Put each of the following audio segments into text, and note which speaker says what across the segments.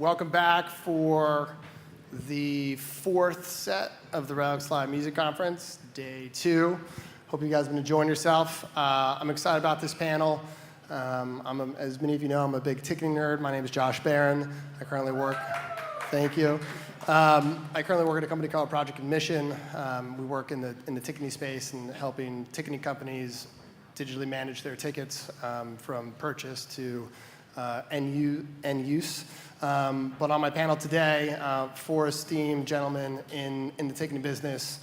Speaker 1: Welcome back for the fourth set of the Relix Live Music Conference, day 2. Hope you guys have been enjoying yourself. I'm excited about this panel. As many of you know, I'm a big ticketing nerd. My name is Josh Barron. I currently work, thank you. I currently work at a company called Project Admission. We work in the ticketing space and helping ticketing companies digitally manage their tickets from purchase to end use. But on my panel today, 4 esteemed gentlemen in the ticketing business,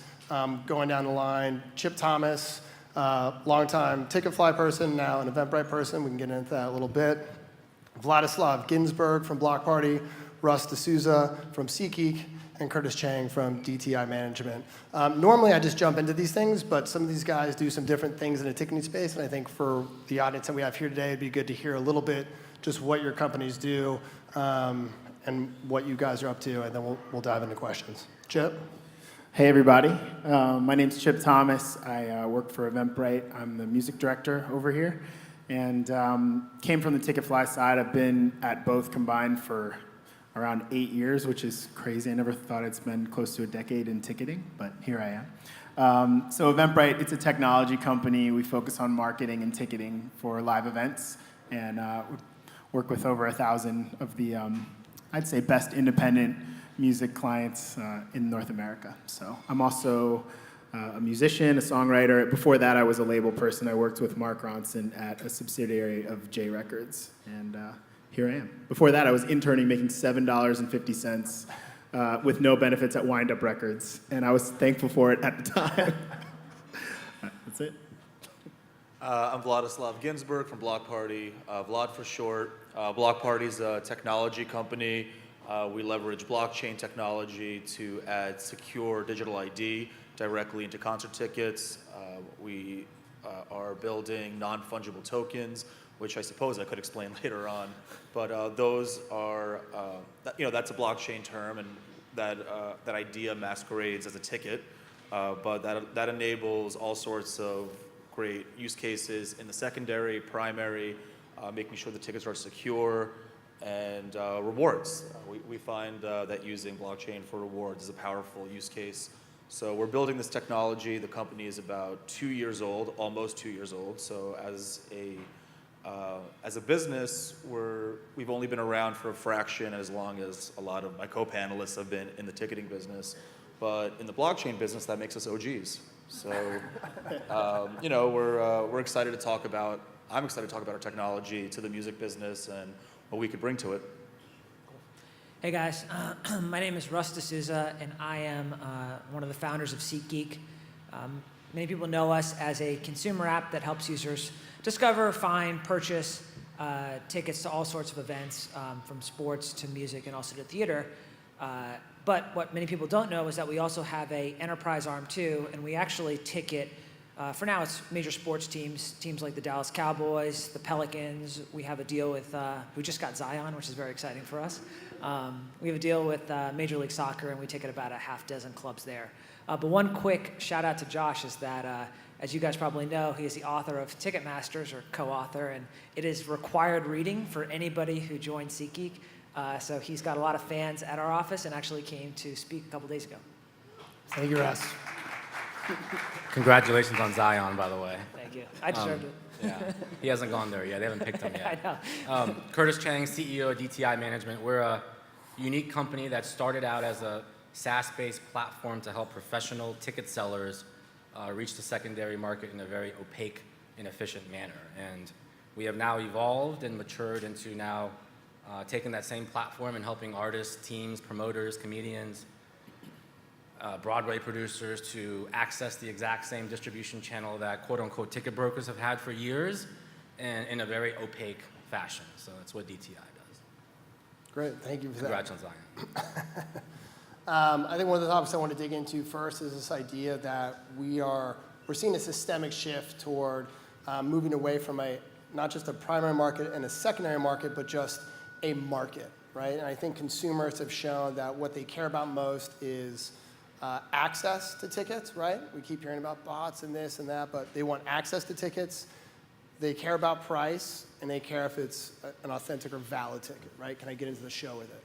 Speaker 1: going down the line. Chip Thomas, longtime Ticketfly person, now an Eventbrite person. We can get into that a little bit. Vladislav Ginsburg from Block Party, Russ D'Souza from SeatGeek, and Curtis Chang from DTI Management. Normally I just jump into these things, but some of these guys do some different things in the ticketing space, and I think for the audience that we have here today, it'd be good to hear a little bit just what your companies do and what you guys are up to, and then we'll dive into questions. Chip?
Speaker 2: Hey everybody, my name's Chip Thomas. I work for Eventbrite. I'm the music director over here, and came from the Ticketfly side. I've been at both combined for around 8 years, which is crazy. I never thought I'd spend close to a decade in ticketing, but here I am. So Eventbrite, it's a technology company. We focus on marketing and ticketing for live events, and work with over 1,000 of the, I'd say, best independent music clients in North America. So I'm also a musician, a songwriter. Before that, I was a label person. I worked with Mark Ronson at a subsidiary of J Records, and here I am. Before that, I was interning, making $7.50 with no benefits at Wind Up Records, and I was thankful for it at the time. That's it.
Speaker 3: I'm Vladislav Ginsburg from Block Party, Vlad for short. Block Party is a technology company. We leverage blockchain technology to add secure digital ID directly into concert tickets. We are building non-fungible tokens, which I suppose I could explain later on. But those are, that's a blockchain term, and that idea masquerades as a ticket. But that enables all sorts of great use cases in the secondary, primary, making sure the tickets are secure, and rewards. We find that using blockchain for rewards is a powerful use case. So we're building this technology. The company is about 2 years old, almost 2 years old. So as a business, we've only been around for a fraction as long as a lot of my co-panelists have been in the ticketing business. But in the blockchain business, that makes us OGs. So, we're excited to talk about, I'm excited to talk about our technology to the music business and what we could bring to it.
Speaker 4: Hey guys, my name is Russ D'Souza, and I am one of the founders of SeatGeek. Many people know us as a consumer app that helps users discover, find, purchase tickets to all sorts of events, from sports to music and also to theater. But what many people don't know is that we also have an enterprise arm too, and we actually ticket, for now it's major sports teams like the Dallas Cowboys, the Pelicans. We have a deal with, we just got Zion, which is very exciting for us. We have a deal with Major League Soccer, and we ticket about a half dozen clubs there. But one quick shout out to Josh is that, as you guys probably know, he is the author of Ticketmasters, or co-author, and it is required reading for anybody who joins SeatGeek. So he's got a lot of fans at our office and actually came to speak a couple days ago.
Speaker 1: Thank you, Russ.
Speaker 5: Congratulations on Zion, by the way.
Speaker 4: Thank you. I deserved it.
Speaker 5: Yeah, he hasn't gone there yet. They haven't picked him yet.
Speaker 4: I know.
Speaker 5: Curtis Chang, CEO of DTI Management. We're a unique company that started out as a SaaS-based platform to help professional ticket sellers reach the secondary market in a very opaque and efficient manner. And we have now evolved and matured into now taking that same platform and helping artists, teams, promoters, comedians, Broadway producers to access the exact same distribution channel that quote-unquote ticket brokers have had for years, and in a very opaque fashion. So that's what DTI does.
Speaker 1: Great, thank you for that.
Speaker 5: Congrats on Zion.
Speaker 1: I think one of the topics I want to dig into first is this idea that we're seeing a systemic shift toward moving away from not just a primary market and a secondary market, but just a market, right? And I think consumers have shown that what they care about most is access to tickets, right? We keep hearing about bots and this and that, but they want access to tickets. They care about price, and they care if it's an authentic or valid ticket, right? Can I get into the show with it?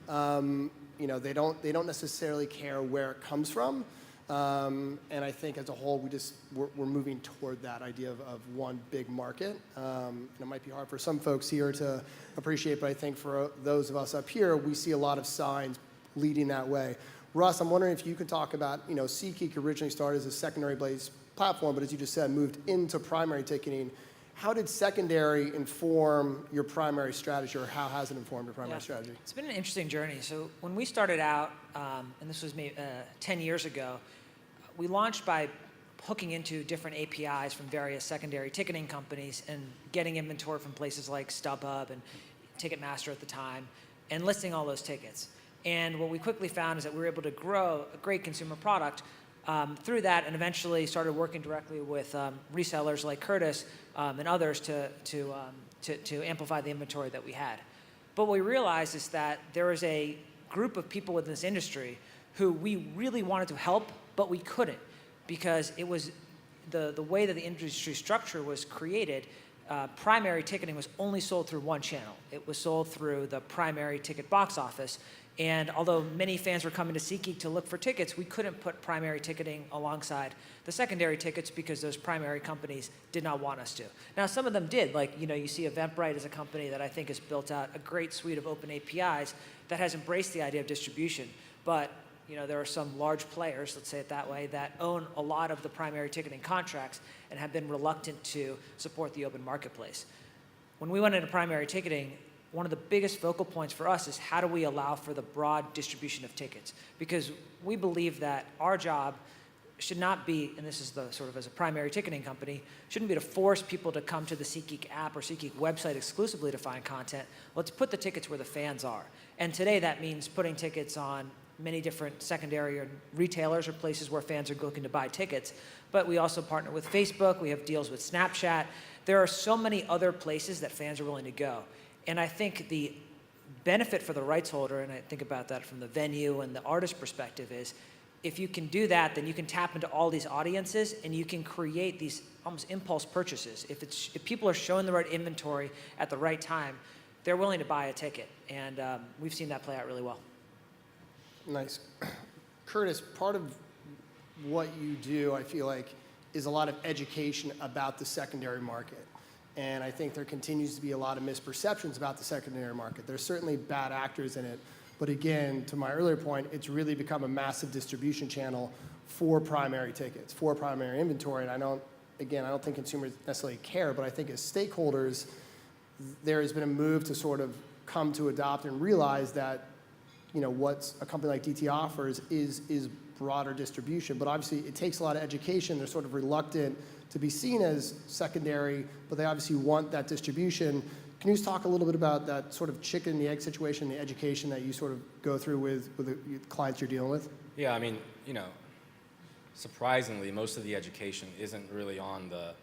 Speaker 1: They don't necessarily care where it comes from. And I think as a whole, we're moving toward that idea of one big market. And it might be hard for some folks here to appreciate, but I think for those of us up here, we see a lot of signs leading that way. Russ, I'm wondering if you could talk about, SeatGeek originally started as a secondary-based platform, but as you just said, moved into primary ticketing. How did secondary inform your primary strategy, or how has it informed your primary strategy?
Speaker 4: It's been an interesting journey. So when we started out, and this was maybe 10 years ago, we launched by hooking into different APIs from various secondary ticketing companies and getting inventory from places like StubHub and Ticketmaster at the time, and listing all those tickets. And what we quickly found is that we were able to grow a great consumer product through that, and eventually started working directly with resellers like Curtis and others to amplify the inventory that we had. But what we realized is that there was a group of people within this industry who we really wanted to help, but we couldn't, because it was the way that the industry structure was created. Primary ticketing was only sold through one channel. It was sold through the primary ticket box office. And although many fans were coming to SeatGeek to look for tickets, we couldn't put primary ticketing alongside the secondary tickets because those primary companies did not want us to. Now, some of them did. You see Eventbrite as a company that I think has built out a great suite of open APIs that has embraced the idea of distribution. But there are some large players, let's say it that way, that own a lot of the primary ticketing contracts and have been reluctant to support the open marketplace. When we went into primary ticketing, one of the biggest focal points for us is how do we allow for the broad distribution of tickets? Because we believe that our job should not be, and this is the sort of as a primary ticketing company, shouldn't be to force people to come to the SeatGeek app or SeatGeek website exclusively to find content. Let's put the tickets where the fans are. And today that means putting tickets on many different secondary or retailers or places where fans are looking to buy tickets. But we also partner with Facebook. We have deals with Snapchat. There are so many other places that fans are willing to go. And I think the benefit for the rights holder, and I think about that from the venue and the artist perspective, is if you can do that, then you can tap into all these audiences and you can create these almost impulse purchases. If people are showing the right inventory at the right time, they're willing to buy a ticket. And we've seen that play out really well.
Speaker 1: Nice. Curtis, part of what you do, I feel like, is a lot of education about the secondary market. And I think there continues to be a lot of misperceptions about the secondary market. There's certainly bad actors in it. But again, to my earlier point, it's really become a massive distribution channel for primary tickets, for primary inventory. And I don't think consumers necessarily care, but I think as stakeholders, there has been a move to sort of come to adopt and realize that what a company like DT offers is broader distribution. But obviously, it takes a lot of education. They're sort of reluctant to be seen as secondary, but they obviously want that distribution. Can you just talk a little bit about that sort of chicken and the egg situation, the education that you sort of go through with the clients you're dealing with?
Speaker 5: Yeah, I mean, surprisingly, most of the education isn't really on the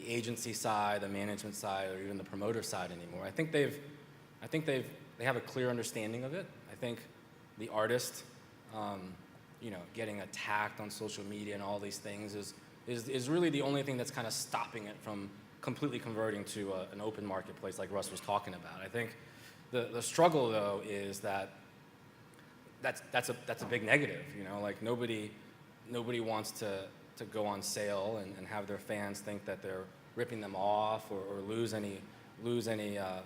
Speaker 5: agency side, the management side, or even the promoter side anymore. I think they have a clear understanding of it. I think the artist, getting attacked on social media and all these things is really the only thing that's kind of stopping it from completely converting to an open marketplace like Russ was talking about. I think the struggle though is that's a big negative. Like nobody wants to go on sale and have their fans think that they're ripping them off or lose any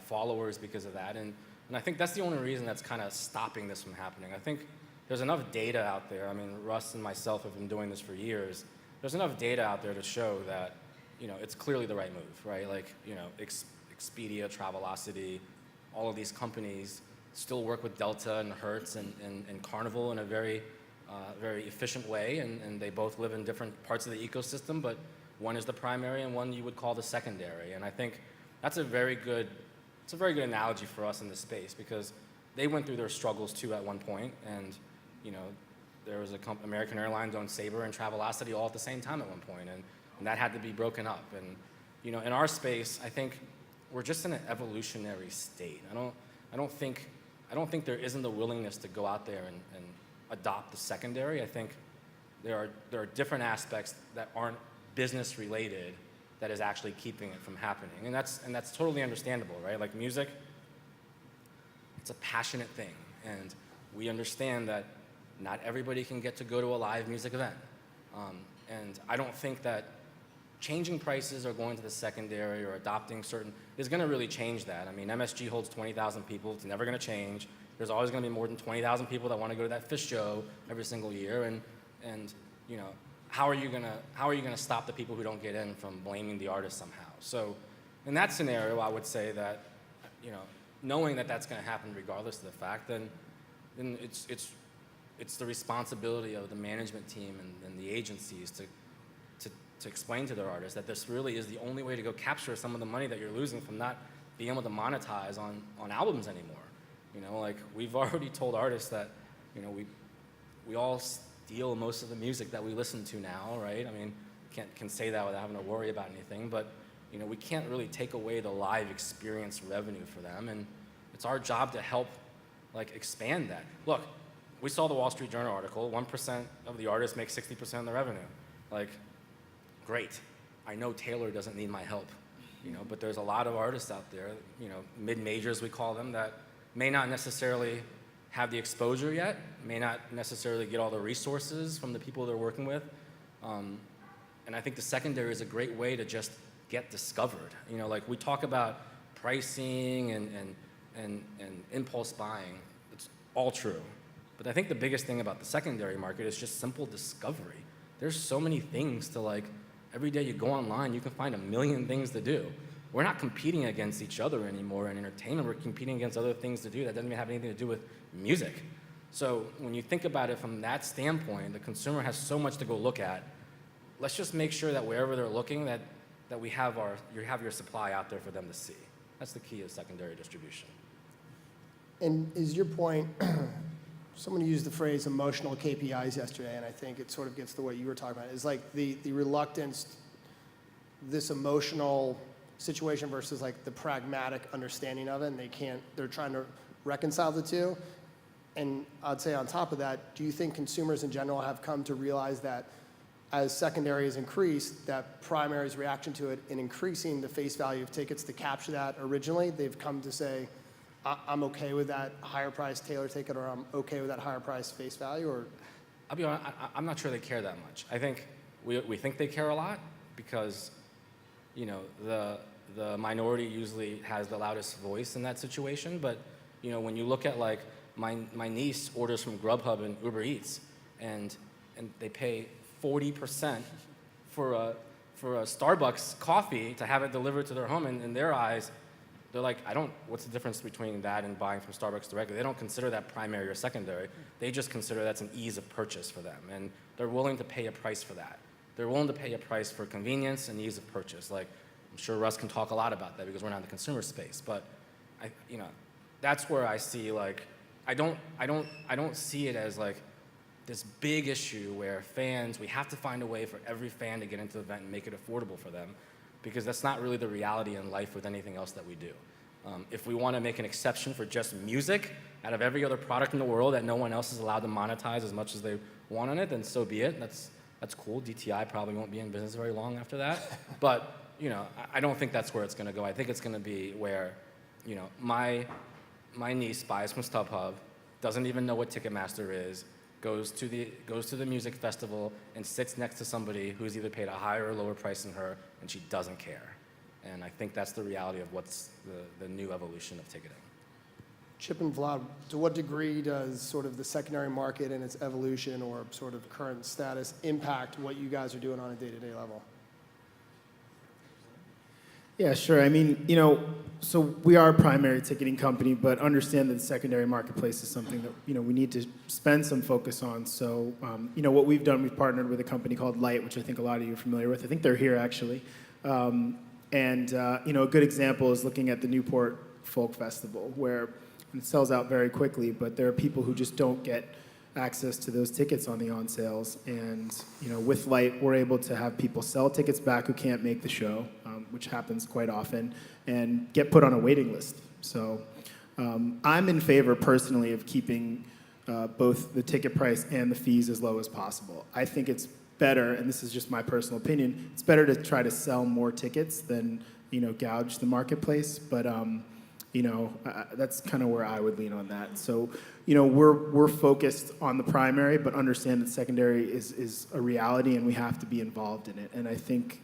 Speaker 5: followers because of that. And I think that's the only reason that's kind of stopping this from happening. I think there's enough data out there. I mean, Russ and myself have been doing this for years. There's enough data out there to show that, it's clearly the right move, right? Like, Expedia, Travelocity, all of these companies still work with Delta and Hertz and Carnival in a very efficient way, and they both live in different parts of the ecosystem, but one is the primary and one you would call the secondary. And I think that's a very good analogy for us in this space, because they went through their struggles too at one point, and there was American Airlines owned Sabre and Travelocity all at the same time at one point, and that had to be broken up. And in our space, I think we're just in an evolutionary state. I don't think there isn't the willingness to go out there and adopt the secondary. I think there are different aspects that aren't business related that is actually keeping it from happening, and that's totally understandable, right? Like music, it's a passionate thing, And we understand that not everybody can get to go to a live music event. And I don't think that changing prices or going to the secondary or adopting certain is going to really change that. I mean, MSG holds 20,000 people. It's never going to change. There's always going to be more than 20,000 people that want to go to that Fish show every single year. And you know, how are you going to stop the people who don't get in from blaming the artist somehow? So in that scenario, I would say that, you know, knowing that that's going to happen regardless of the fact, then it's the responsibility of the management team and the agencies to explain to their artists that this really is the only way to go capture some of the money that you're losing from not being able to monetize on albums anymore. You know, like, we've already told artists that, you know, we all steal most of the music that we listen to now, right? I mean, can say that without having to worry about anything, but, you know, we can't really take away the live experience revenue for them, and it's our job to help, like, expand that. Look, we saw the Wall Street Journal article, 1% of the artists make 60% of the revenue. Like, great. I know Taylor doesn't need my help, you know, but there's a lot of artists out there, you know, mid-majors we call them, that may not necessarily have the exposure yet, may not necessarily get all the resources from the people they're working with. And I think the secondary is a great way to just get discovered. You know, like, we talk about pricing and impulse buying. It's all true. But I think the biggest thing about the secondary market is just simple discovery. There's so many things to, like, every day you go online, you can find a million things to do. We're not competing against each other anymore in entertainment. We're competing against other things to do that doesn't even have anything to do with music. So when you think about it from that standpoint, the consumer has so much to go look at. Let's just make sure that wherever they're looking, that you have your supply out there for them to see. That's the key of secondary distribution.
Speaker 1: And is your point, someone used the phrase emotional KPIs yesterday, and I think it sort of gets to what you were talking about. Is like the reluctance, this emotional situation versus like the pragmatic understanding of it, and they're trying to reconcile the two. And I'd say on top of that, do you think consumers in general have come to realize that as secondary has increased, that primary's reaction to it in increasing the face value of tickets to capture that originally, they've come to say, I'm okay with that higher price Taylor ticket, or I'm okay with that higher price face value? Or
Speaker 5: I'll be honest, I'm not sure they care that much. I think we think they care a lot because, you know, the minority usually has the loudest voice in that situation. But, you know, when you look at, like, my niece orders from Grubhub and Uber Eats, and they pay 40% for a Starbucks coffee to have it delivered to their home, and in their eyes, they're like, what's the difference between that and buying from Starbucks directly? They don't consider that primary or secondary. They just consider that's an ease of purchase for them, and they're willing to pay a price for that. They're willing to pay a price for convenience and ease of purchase. Like, I'm sure Russ can talk a lot about that because we're not in the consumer space, but you know, that's where I see, like, I don't see it as like this big issue where we have to find a way for every fan to get into the event and make it affordable for them, because that's not really the reality in life with anything else that we do. If we want to make an exception for just music out of every other product in the world that no one else is allowed to monetize as much as they want on it, then so be it. That's cool. DTI probably won't be in business very long after that. But, you know, I don't think that's where it's going to go. I think it's going to be where, you know, my niece buys from StubHub, doesn't even know what Ticketmaster is, goes to the music festival and sits next to somebody who's either paid a higher or lower price than her, and she doesn't care. And I think that's the reality of what's the new evolution of ticketing.
Speaker 1: Chip and Vlad, to what degree does sort of the secondary market and its evolution or sort of current status impact what you guys are doing on a day-to-day level?
Speaker 2: Yeah, sure. I mean, you know, so we are a primary ticketing company, but understand that the secondary marketplace is something that, you know, we need to spend some focus on. So, you know, what we've done, we've partnered with a company called Light, which I think a lot of you are familiar with. I think they're here, actually. You know, a good example is looking at the Newport Folk Festival, where it sells out very quickly, but there are people who just don't get access to those tickets on the on sales. And, you know, with Light, we're able to have people sell tickets back who can't make the show, which happens quite often, and get put on a waiting list. So I'm in favor personally of keeping both the ticket price and the fees as low as possible. I think it's better, and this is just my personal opinion, it's better to try to sell more tickets than, you know, gouge the marketplace. But That's kind of where I would lean on that. So, we're focused on the primary, but understand that secondary is a reality, and we have to be involved in it. And I think,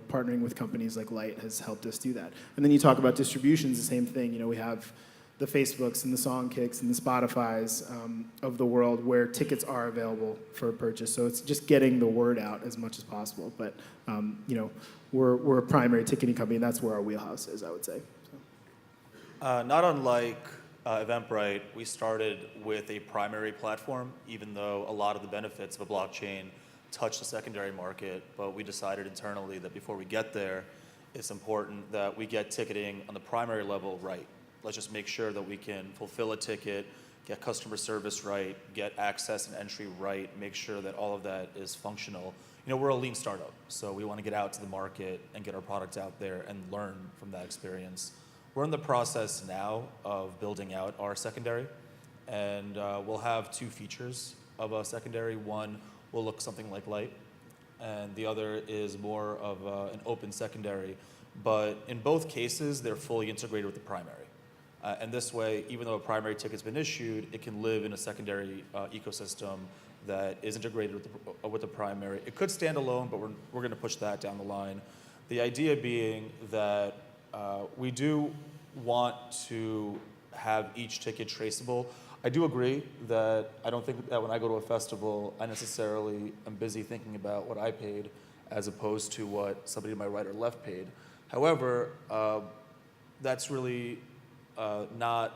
Speaker 2: partnering with companies like Light has helped us do that. And then you talk about distributions, the same thing. We have the Facebooks and the Songkicks and the Spotifys of the world where tickets are available for purchase. So it's just getting the word out as much as possible. But, we're a primary ticketing company, and that's where our wheelhouse is, I would say.
Speaker 3: Not unlike Eventbrite, we started with a primary platform, even though a lot of the benefits of a blockchain touch the secondary market. But we decided internally that before we get there, it's important that we get ticketing on the primary level right. Let's just make sure that we can fulfill a ticket, get customer service right, get access and entry right, make sure that all of that is functional. We're a lean startup, so we want to get out to the market and get our product out there and learn from that experience. We're in the process now of building out our secondary, and we'll have two features of a secondary. One will look something like Light, and the other is more of an open secondary. But in both cases, they're fully integrated with the primary. And this way, even though a primary ticket's been issued, it can live in a secondary ecosystem that is integrated with the primary. It could stand alone, but we're going to push that down the line. The idea being that we do want to have each ticket traceable. I do agree that I don't think that when I go to a festival, I necessarily am busy thinking about what I paid as opposed to what somebody to my right or left paid. However, that's really not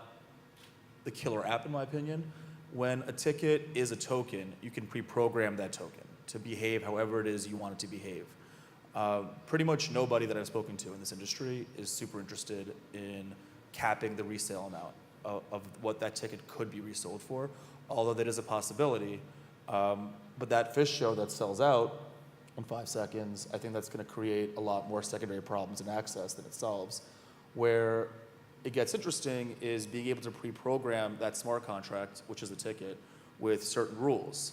Speaker 3: the killer app in my opinion. When a ticket is a token, you can pre-program that token to behave however it is you want it to behave. Pretty much nobody that I've spoken to in this industry is super interested in capping the resale amount of what that ticket could be resold for, although that is a possibility. But that fish show that sells out in 5 seconds, I think that's going to create a lot more secondary problems in access than it solves. Where it gets interesting is being able to pre-program that smart contract, which is the ticket, with certain rules,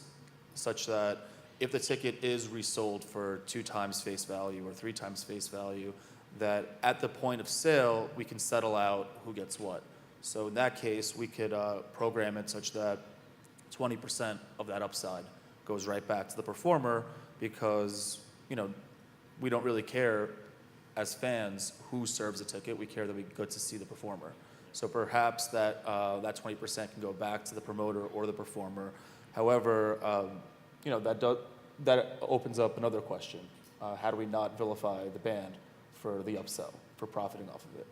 Speaker 3: such that if the ticket is resold for 2 times face value or 3 times face value, that at the point of sale, we can settle out who gets what. So in that case, we could program it such that 20% of that upside goes right back to the performer because, we don't really care as fans who serves a ticket. We care that we get to see the performer. So perhaps that 20% can go back to the promoter or the performer. However, that opens up another question. How do we not vilify the band for the upsell, for profiting off of it?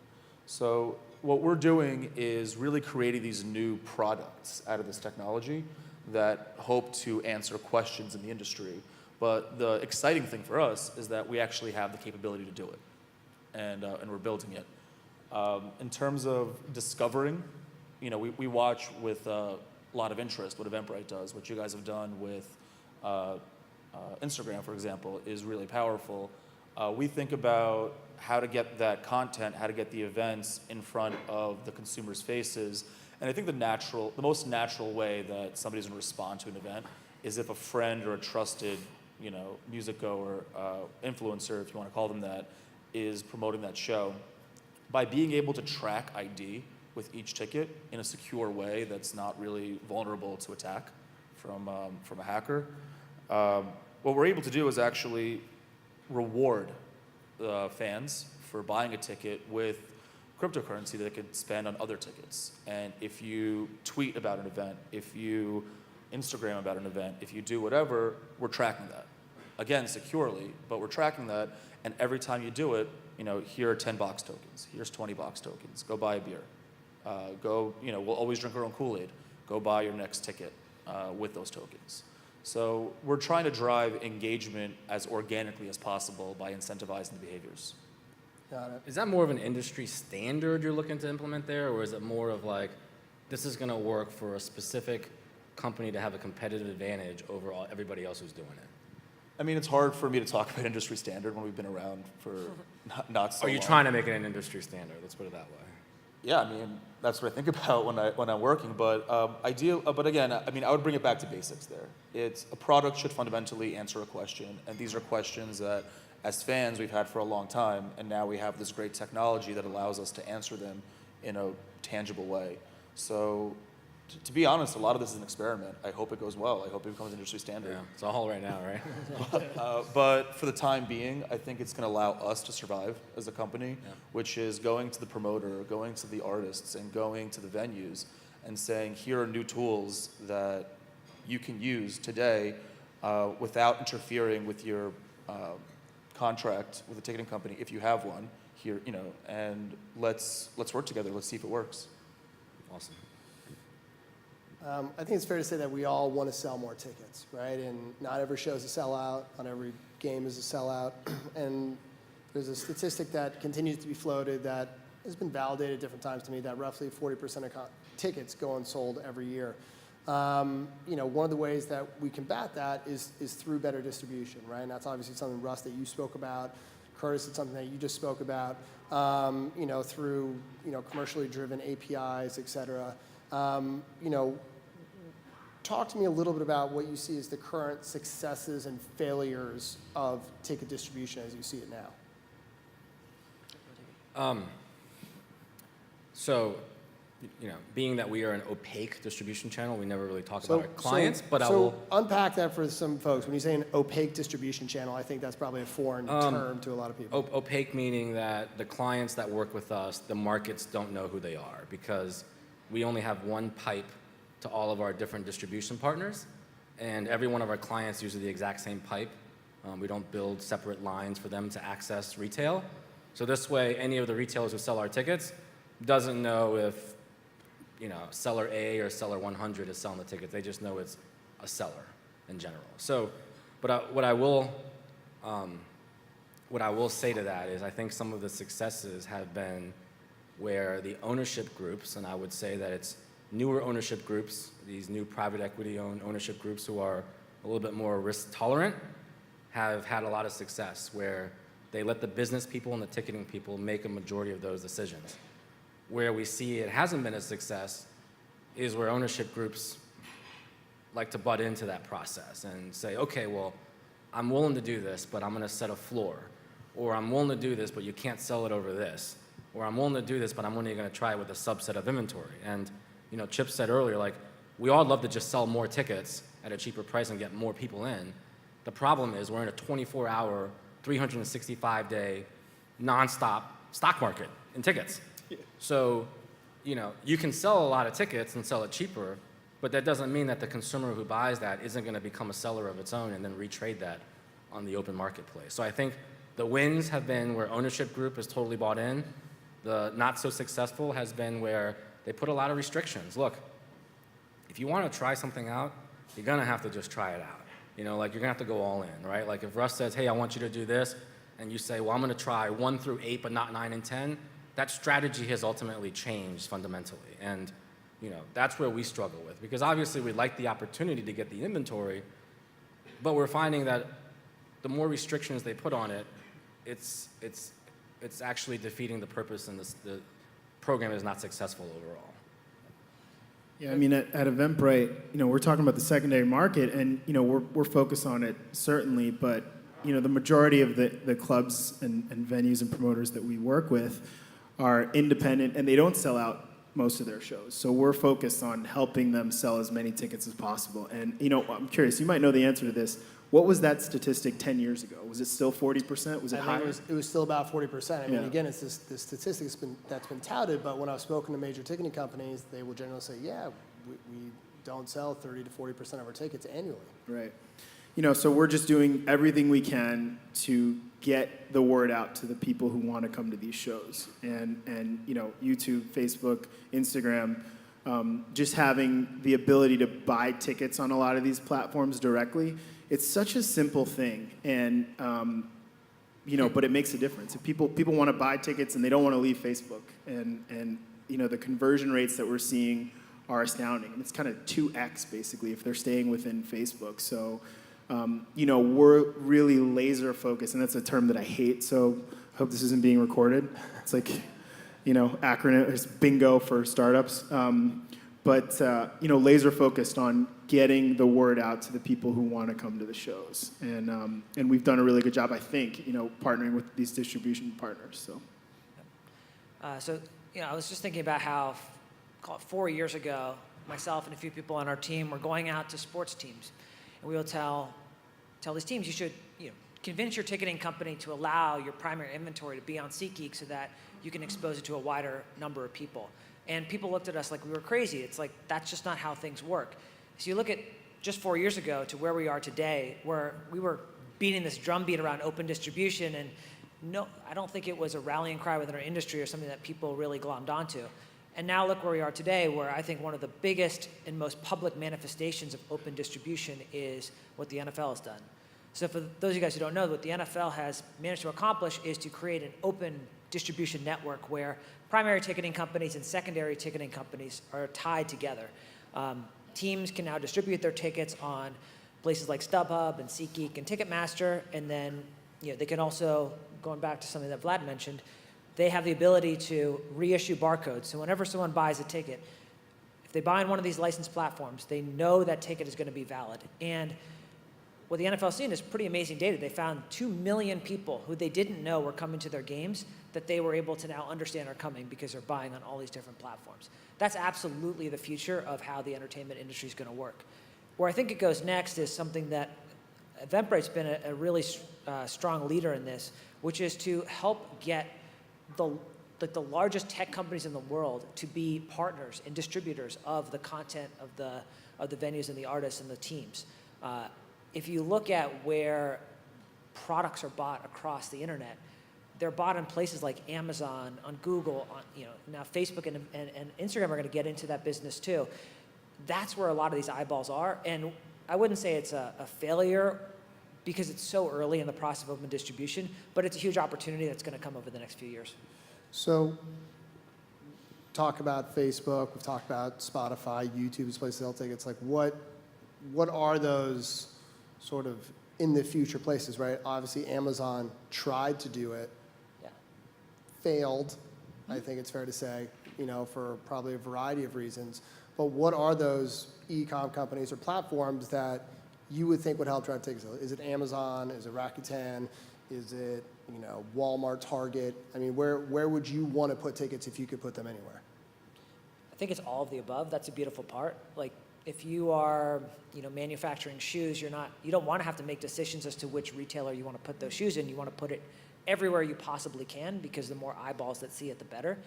Speaker 3: So what we're doing is really creating these new products out of this technology that hope to answer questions in the industry. But the exciting thing for us is that we actually have the capability to do it, and we're building it. In terms of discovering, we watch with a lot of interest what Eventbrite does. What you guys have done with Instagram, for example, is really powerful. We think about how to get that content, how to get the events in front of the consumers' faces. And I think the most natural way that somebody's going to respond to an event is if a friend or a trusted, music goer, influencer, if you want to call them that, is promoting that show. By being able to track ID with each ticket in a secure way that's not really vulnerable to attack from a hacker, what we're able to do is actually reward fans for buying a ticket with cryptocurrency that they could spend on other tickets. And if you tweet about an event, if you Instagram about an event, if you do whatever, we're tracking that. Again, securely, but we're tracking that. And every time you do it, here are 10 box tokens. Here's 20 box tokens. Go buy a beer. We'll always drink our own Kool-Aid. Go buy your next ticket with those tokens. So we're trying to drive engagement as organically as possible by incentivizing the behaviors.
Speaker 1: Got it.
Speaker 5: Is that more of an industry standard you're looking to implement there, or is it more of like, this is going to work for a specific company to have a competitive advantage over everybody else who's doing it?
Speaker 3: I mean, it's hard for me to talk about industry standard when we've been around for not so long.
Speaker 5: Are you trying to make it an industry standard? Let's put it that way.
Speaker 3: Yeah, that's what I think about when I'm working. But but again, I would bring it back to basics there. A product should fundamentally answer a question, and these are questions that, as fans, we've had for a long time, and now we have this great technology that allows us to answer them in a tangible way. So to be honest, a lot of this is an experiment. I hope it goes well. I hope it becomes an industry standard.
Speaker 5: Yeah, it's all right now, right?
Speaker 3: But for the time being, I think it's going to allow us to survive as a company, which is going to the promoter, going to the artists, and going to the venues and saying, here are new tools that you can use today without interfering with your contract with the ticketing company, if you have one here, and let's work together. Let's see if it works.
Speaker 5: Awesome.
Speaker 1: I think it's fair to say that we all want to sell more tickets, right? And not every show is a sellout, not every game is a sellout. And there's a statistic that continues to be floated that has been validated at different times to me that roughly 40% of tickets go unsold every year. One of the ways that we combat that is through better distribution, right? And that's obviously something, Russ, that you spoke about. Curtis, it's something that you just spoke about, through, commercially driven APIs, et cetera. Talk to me a little bit about what you see as the current successes and failures of ticket distribution as you see it now.
Speaker 5: So, being that we are an opaque distribution channel, we never really talk about our clients, but I will...
Speaker 1: unpack that for some folks. When you say an opaque distribution channel, I think that's probably a foreign term to a lot of people.
Speaker 5: Opaque meaning that the clients that work with us, the markets don't know who they are because we only have one pipe to all of our different distribution partners, and every one of our clients uses the exact same pipe. We don't build separate lines for them to access retail. So this way, any of the retailers who sell our tickets doesn't know if seller A or seller 100 is selling the tickets. They just know it's a seller in general. So, but what I will say to that is I think some of the successes have been where the ownership groups, and I would say that it's newer ownership groups, these new private equity owned ownership groups who are a little bit more risk tolerant, have had a lot of success where they let the business people and the ticketing people make a majority of those decisions. Where we see it hasn't been a success is where ownership groups like to butt into that process and say, okay, well, I'm willing to do this, but I'm going to set a floor. Or I'm willing to do this, but you can't sell it over this. Or I'm willing to do this, but I'm only going to try it with a subset of inventory. And Chip said earlier, we all love to just sell more tickets at a cheaper price and get more people in. The problem is we're in a 24-hour, 365-day, nonstop stock market in tickets. So, you can sell a lot of tickets and sell it cheaper, but that doesn't mean that the consumer who buys that isn't going to become a seller of its own and then retrade that on the open marketplace. So I think the wins have been where ownership group is totally bought in. The not so successful has been where they put a lot of restrictions. Look, if you want to try something out, you're going to have to just try it out. You're going to have to go all in, right? Like if Russ says, hey, I want you to do this, and you say, well, I'm going to try 1 through 8, but not 9 and 10, that strategy has ultimately changed fundamentally. And, that's where we struggle with. Because obviously we'd like the opportunity to get the inventory, but we're finding that the more restrictions they put on it, it's actually defeating the purpose, and the program is not successful overall.
Speaker 2: Yeah, I mean, at Eventbrite, we're talking about the secondary market, and we're focused on it certainly, but the majority of the clubs and venues and promoters that we work with are independent, and they don't sell out most of their shows. So we're focused on helping them sell as many tickets as possible. And I'm curious, you might know the answer to this. What was that statistic 10 years ago? Was it still 40%? Was it higher?
Speaker 1: It was still about 40%. I mean, again, it's the statistic that's been touted, but when I've spoken to major ticketing companies, they will generally say, yeah, we don't sell 30 to 40% of our tickets annually.
Speaker 2: Right. So we're just doing everything we can to get the word out to the people who want to come to these shows. And YouTube, Facebook, Instagram, just having the ability to buy tickets on a lot of these platforms directly. It's such a simple thing, and but it makes a difference. If people want to buy tickets and they don't want to leave Facebook, and the conversion rates that we're seeing are astounding. It's kind of 2x basically if they're staying within Facebook. So we're really laser focused, and that's a term that I hate. So I hope this isn't being recorded. It's like acronym, it's bingo for startups. But laser focused on getting the word out to the people who want to come to the shows, and we've done a really good job, I think, partnering with these distribution partners. So
Speaker 4: I was just thinking about how, call it 4 years ago, myself and a few people on our team were going out to sports teams, and we will tell these teams, you should, convince your ticketing company to allow your primary inventory to be on SeatGeek so that you can expose it to a wider number of people. And people looked at us like we were crazy. It's like, that's just not how things work. So you look at just 4 years ago to where we are today, where we were beating this drumbeat around open distribution, and no, I don't think it was a rallying cry within our industry or something that people really glommed onto. And now look where we are today, where I think one of the biggest and most public manifestations of open distribution is what the NFL has done. So for those of you guys who don't know, what the NFL has managed to accomplish is to create an open distribution network where primary ticketing companies and secondary ticketing companies are tied together. Teams can now distribute their tickets on places like StubHub and SeatGeek and Ticketmaster, and then they can also, going back to something that Vlad mentioned, they have the ability to reissue barcodes. So whenever someone buys a ticket, if they buy on one of these licensed platforms, they know that ticket is going to be valid. And what the NFL's seen is pretty amazing data. They found 2 million people who they didn't know were coming to their games that they were able to now understand are coming because they're buying on all these different platforms. That's absolutely the future of how the entertainment industry is going to work. Where I think it goes next is something that Eventbrite's been a really strong leader in this, which is to help get the largest tech companies in the world to be partners and distributors of the content of the venues and the artists and the teams. If you look at where products are bought across the internet, they're bought in places like Amazon, on Google, now Facebook and Instagram are going to get into that business too. That's where a lot of these eyeballs are, and I wouldn't say it's a failure because it's so early in the process of open distribution, but it's a huge opportunity that's going to come over the next few years.
Speaker 1: So, talk about Facebook, we've talked about Spotify, YouTube as places to sell tickets. Like, what are those sort of in the future places, right? Obviously, Amazon tried to do it, failed, I think it's fair to say, for probably a variety of reasons. But what are those e-com companies or platforms that you would think would help drive tickets? Is it Amazon? Is it Rakuten? Is it Walmart, Target? I mean, where would you want to put tickets if you could put them anywhere?
Speaker 4: I think it's all of the above. That's a beautiful part. Like, if you are manufacturing shoes, you don't want to have to make decisions as to which retailer you want to put those shoes in. You want to put it everywhere you possibly can, because the more eyeballs that see it, the better.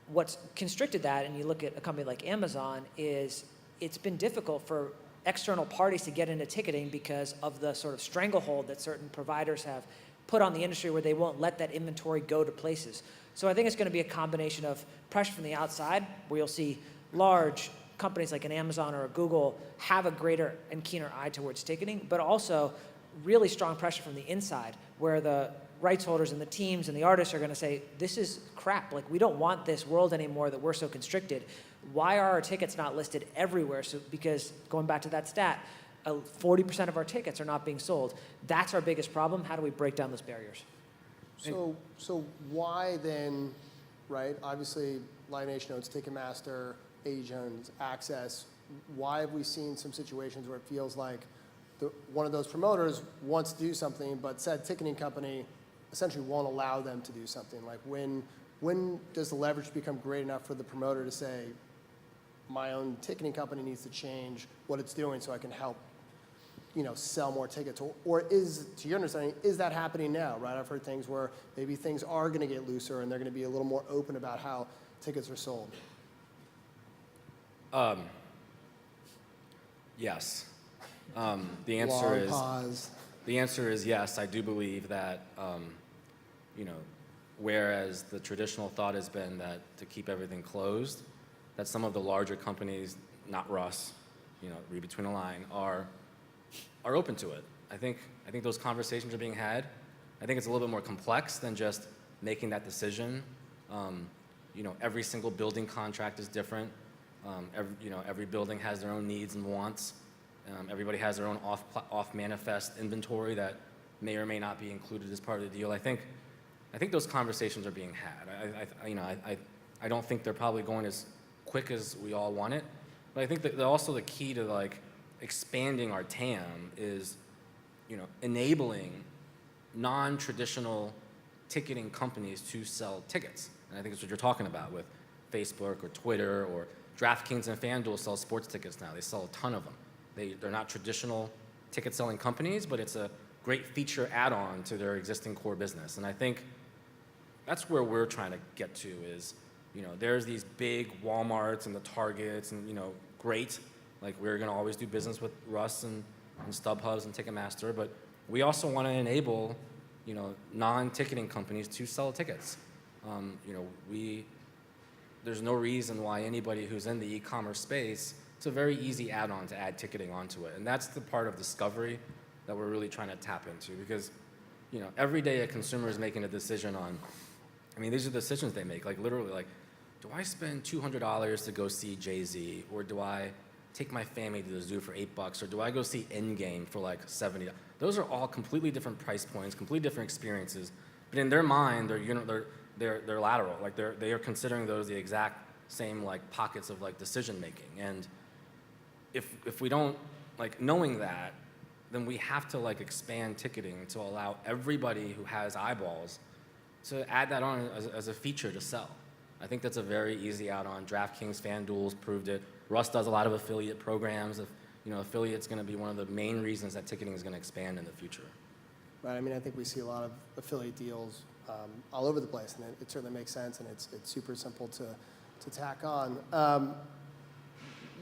Speaker 4: What's constricted that, and you look at a company like Amazon, is it's been difficult for external parties to get into ticketing because of the sort of stranglehold that certain providers have put on the industry, where they won't let that inventory go to places. So I think it's going to be a combination of pressure from the outside, where you'll see large companies like an Amazon or a Google have a greater and keener eye towards ticketing, but also really strong pressure from the inside, where the rights holders and the teams and the artists are going to say, this is crap. Like, we don't want this world anymore that we're so constricted. Why are our tickets not listed everywhere? So, because going back to that stat, 40% of our tickets are not being sold. That's our biggest problem. How do we break down those barriers?
Speaker 1: So why then, right? Obviously, Live Nation owns Ticketmaster, Age owns Access. Why have we seen some situations where it feels like one of those promoters wants to do something, but said ticketing company essentially won't allow them to do something? Like, when does the leverage become great enough for the promoter to say, my own ticketing company needs to change what it's doing so I can help, sell more tickets? Or is, to your understanding, is that happening now, right? I've heard things where maybe things are going to get looser and they're going to be a little more open about how tickets are sold.
Speaker 5: Yes. The answer is yes. I do believe that, whereas the traditional thought has been that to keep everything closed, that some of the larger companies, not Russ, read between the line, are open to it. I think those conversations are being had. I think it's a little bit more complex than just making that decision. Every single building contract is different. Every building has their own needs and wants. Everybody has their own off-manifest inventory that may or may not be included as part of the deal. I think those conversations are being had. I don't think they're probably going as quick as we all want it, but I think that also the key to expanding our TAM is, enabling non-traditional ticketing companies to sell tickets. And I think that's what you're talking about with Facebook or Twitter or DraftKings and FanDuel sell sports tickets now. They sell a ton of them. They're not traditional ticket selling companies, but it's a great feature add-on to their existing core business. And I think that's where we're trying to get to is, there's these big Walmarts and the Targets and, great. Like, we're going to always do business with Russ and StubHubs and Ticketmaster, but we also want to enable, non-ticketing companies to sell tickets. There's no reason why anybody who's in the e-commerce space, it's a very easy add-on to add ticketing onto it. And that's the part of discovery that we're really trying to tap into because, every day a consumer is making a decision on, these are the decisions they make, like literally, like, do I spend $200 to go see Jay-Z, or do I take my family to the zoo for $8, or do I go see Endgame for like $70? Those are all completely different price points, completely different experiences. But in their mind, they're lateral. Like they are considering those the exact same like pockets of like decision making. And if we don't like knowing that, then we have to like expand ticketing to allow everybody who has eyeballs to add that on as a feature to sell. I think that's a very easy add-on. DraftKings, FanDuel's proved it. Russ does a lot of affiliate programs. Affiliate's going to be one of the main reasons that ticketing is going to expand in the future.
Speaker 1: Right. I think we see a lot of affiliate deals all over the place, and it certainly makes sense, and it's super simple to tack on.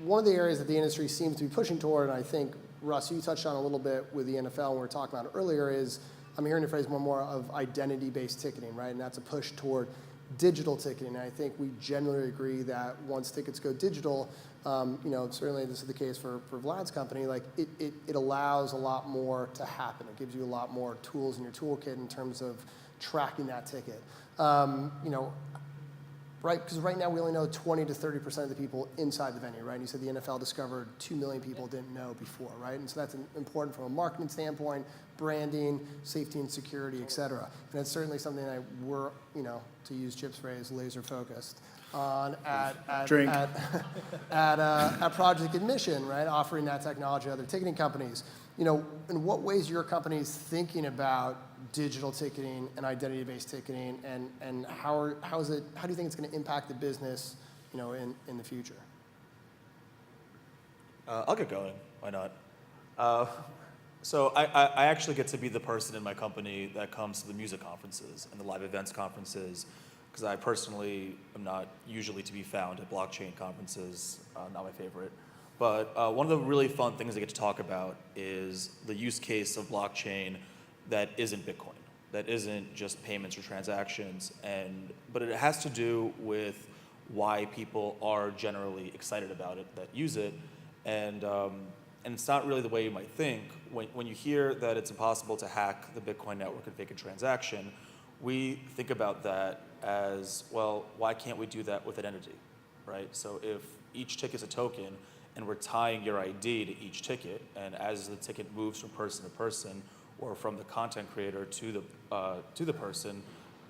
Speaker 1: One of the areas that the industry seems to be pushing toward, and I think, Russ, you touched on a little bit with the NFL when we were talking about it earlier, is I'm hearing the phrase more and more of identity-based ticketing, right? And that's a push toward digital ticketing. And I think we generally agree that once tickets go digital, certainly this is the case for Vlad's company, like it allows a lot more to happen. It gives you a lot more tools in your toolkit in terms of tracking that ticket. Right? Because right now we only know 20 to 30% of the people inside the venue, right? And you said the NFL discovered 2 million people didn't know before, right? And so that's important from a marketing standpoint, branding, safety and security, et cetera. And it's certainly something that we're, to use Chip's phrase, laser focused on at Project Admission, right? Offering that technology to other ticketing companies. In what ways your company's thinking about digital ticketing and identity-based ticketing, and how do you think it's going to impact the business, in the future?
Speaker 3: I'll get going. Why not? So I actually get to be the person in my company that comes to the music conferences and the live events conferences, because I personally am not usually to be found at blockchain conferences, not my favorite. But one of the really fun things I get to talk about is the use case of blockchain that isn't Bitcoin, that isn't just payments or transactions, but it has to do with why people are generally excited about it, that use it, and it's not really the way you might think. When you hear that it's impossible to hack the Bitcoin network and fake a transaction, we think about that as, well, why can't we do that with an entity, right? So if each ticket's a token, and we're tying your ID to each ticket, and as the ticket moves from person to person, or from the content creator to the person,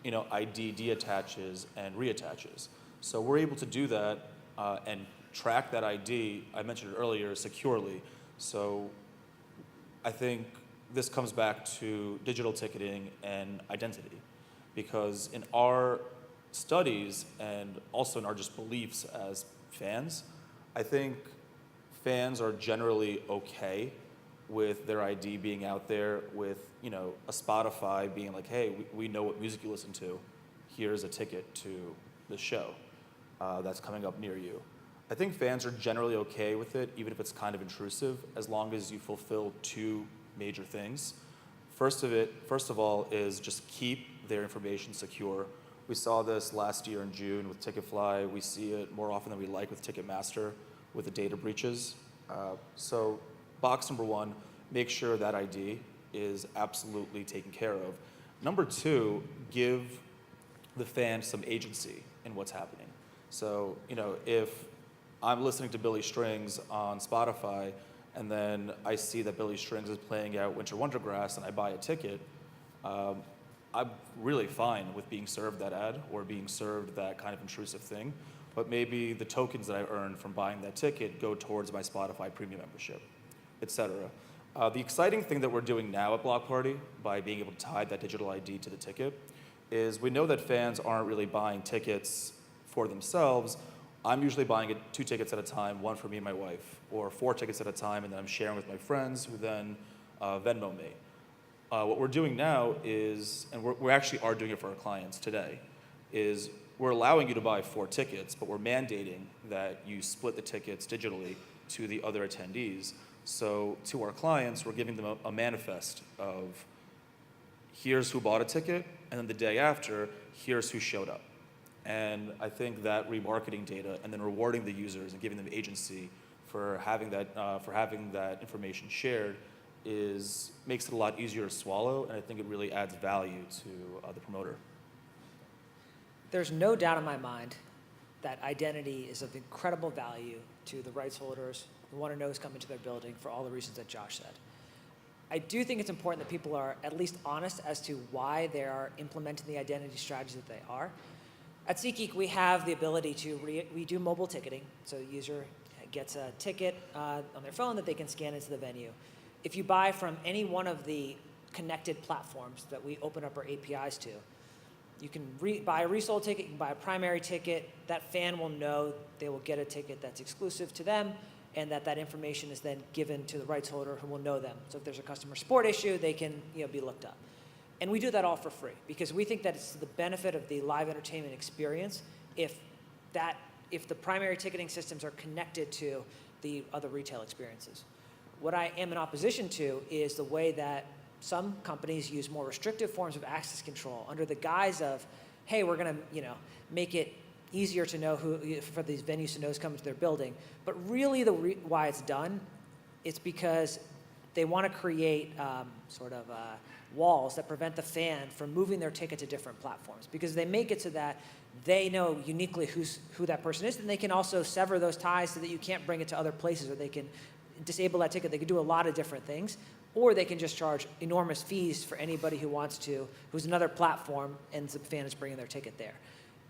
Speaker 3: ID deattaches and reattaches. So we're able to do that and track that ID, I mentioned it earlier, securely. So I think this comes back to digital ticketing and identity, because in our studies and also in our just beliefs as fans, I think fans are generally okay with their ID being out there, with a Spotify being like, hey, we know what music you listen to. Here's a ticket to the show that's coming up near you. I think fans are generally okay with it, even if it's kind of intrusive, as long as you fulfill two major things. First of all, is just keep their information secure. We saw this last year in June with Ticketfly. We see it more often than we like with Ticketmaster, with the data breaches. So box number one, make sure that ID is absolutely taken care of. Number two, give the fan some agency in what's happening. So, if I'm listening to Billy Strings on Spotify, and then I see that Billy Strings is playing out Winter Wondergrass, and I buy a ticket, I'm really fine with being served that ad or being served that kind of intrusive thing. But maybe the tokens that I earned from buying that ticket go towards my Spotify premium membership, et cetera. The exciting thing that we're doing now at Block Party, by being able to tie that digital ID to the ticket, is we know that fans aren't really buying tickets for themselves. I'm usually buying 2 tickets at a time, one for me and my wife, or 4 tickets at a time, and then I'm sharing with my friends who then Venmo me. What we're doing now is, and we actually are doing it for our clients today, is we're allowing you to buy 4 tickets, but we're mandating that you split the tickets digitally to the other attendees. So to our clients, we're giving them a manifest of here's who bought a ticket, and then the day after, here's who showed up. And I think that remarketing data and then rewarding the users and giving them agency for having that information shared makes it a lot easier to swallow, and I think it really adds value to the promoter.
Speaker 4: There's no doubt in my mind that identity is of incredible value to the rights holders who want to know who's coming to their building for all the reasons that Josh said. I do think it's important that people are at least honest as to why they are implementing the identity strategy that they are. At SeatGeek, we have the ability to, we do mobile ticketing, so the user gets a ticket on their phone that they can scan into the venue. If you buy from any one of the connected platforms that we open up our APIs to, you can buy a resold ticket, you can buy a primary ticket. That fan will know they will get a ticket that's exclusive to them, and that information is then given to the rights holder who will know them. So if there's a customer support issue, they can be looked up. And we do that all for free because we think that it's to the benefit of the live entertainment experience if the primary ticketing systems are connected to the other retail experiences. What I am in opposition to is the way that some companies use more restrictive forms of access control under the guise of, hey, we're going to make it easier to know for these venues to know who's coming to their building. But really why it's done, it's because they want to create walls that prevent the fan from moving their ticket to different platforms, because they make it so that they know uniquely who that person is, and they can also sever those ties so that you can't bring it to other places, or they can disable that ticket. They can do a lot of different things, or they can just charge enormous fees for anybody who wants to, who's another platform, and the fan is bringing their ticket there.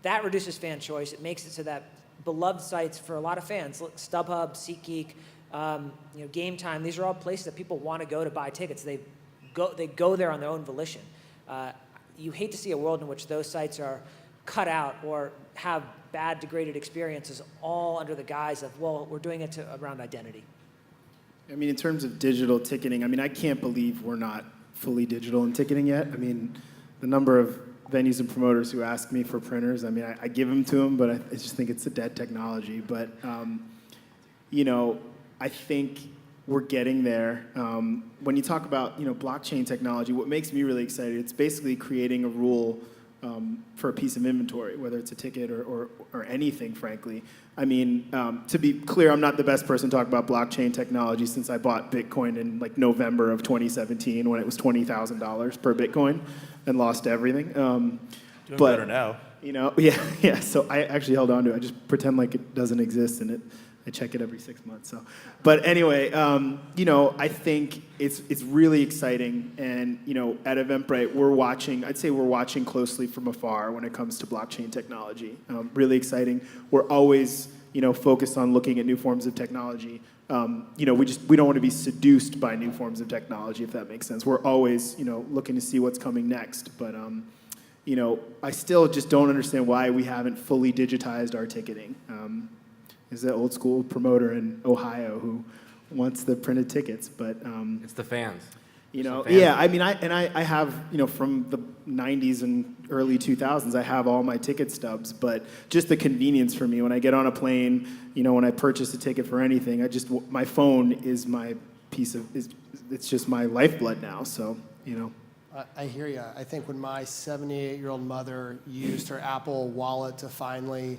Speaker 4: That reduces fan choice. It makes it so that beloved sites for a lot of fans, StubHub, SeatGeek, Game Time, these are all places that people want to go to buy tickets. They go there on their own volition. You hate to see a world in which those sites are cut out or have bad, degraded experiences, all under the guise of, well, we're doing it around identity.
Speaker 2: I mean, in terms of digital ticketing, I can't believe we're not fully digital in ticketing yet. The number of venues and promoters who ask me for printers, I give them to them, but I just think it's a dead technology. But, I think we're getting there. When you talk about, blockchain technology, what makes me really excited, it's basically creating a rule for a piece of inventory, whether it's a ticket or anything, frankly. To be clear, I'm not the best person to talk about blockchain technology since I bought Bitcoin in November of 2017 when it was $20,000 per Bitcoin and lost everything.
Speaker 3: Doing better now.
Speaker 2: Yeah. So I actually held on to it. I just pretend like it doesn't exist, and I check it every 6 months. So, but anyway, I think it's really exciting, and at Eventbrite I'd say we're watching closely from afar when it comes to blockchain technology. Really exciting. We're always focused on looking at new forms of technology. We don't want to be seduced by new forms of technology, if that makes sense. We're always looking to see what's coming next, but I still just don't understand why we haven't fully digitized our ticketing. Is that old school promoter in Ohio who wants the printed tickets, but
Speaker 5: It's the fans.
Speaker 2: yeah. I have from the '90s and early 2000s, I have all my ticket stubs, but just the convenience for me when I get on a plane, when I purchase a ticket for anything, my phone is my it's just my lifeblood now. So
Speaker 1: I hear you. I think when my 78-year-old mother used her Apple Wallet to finally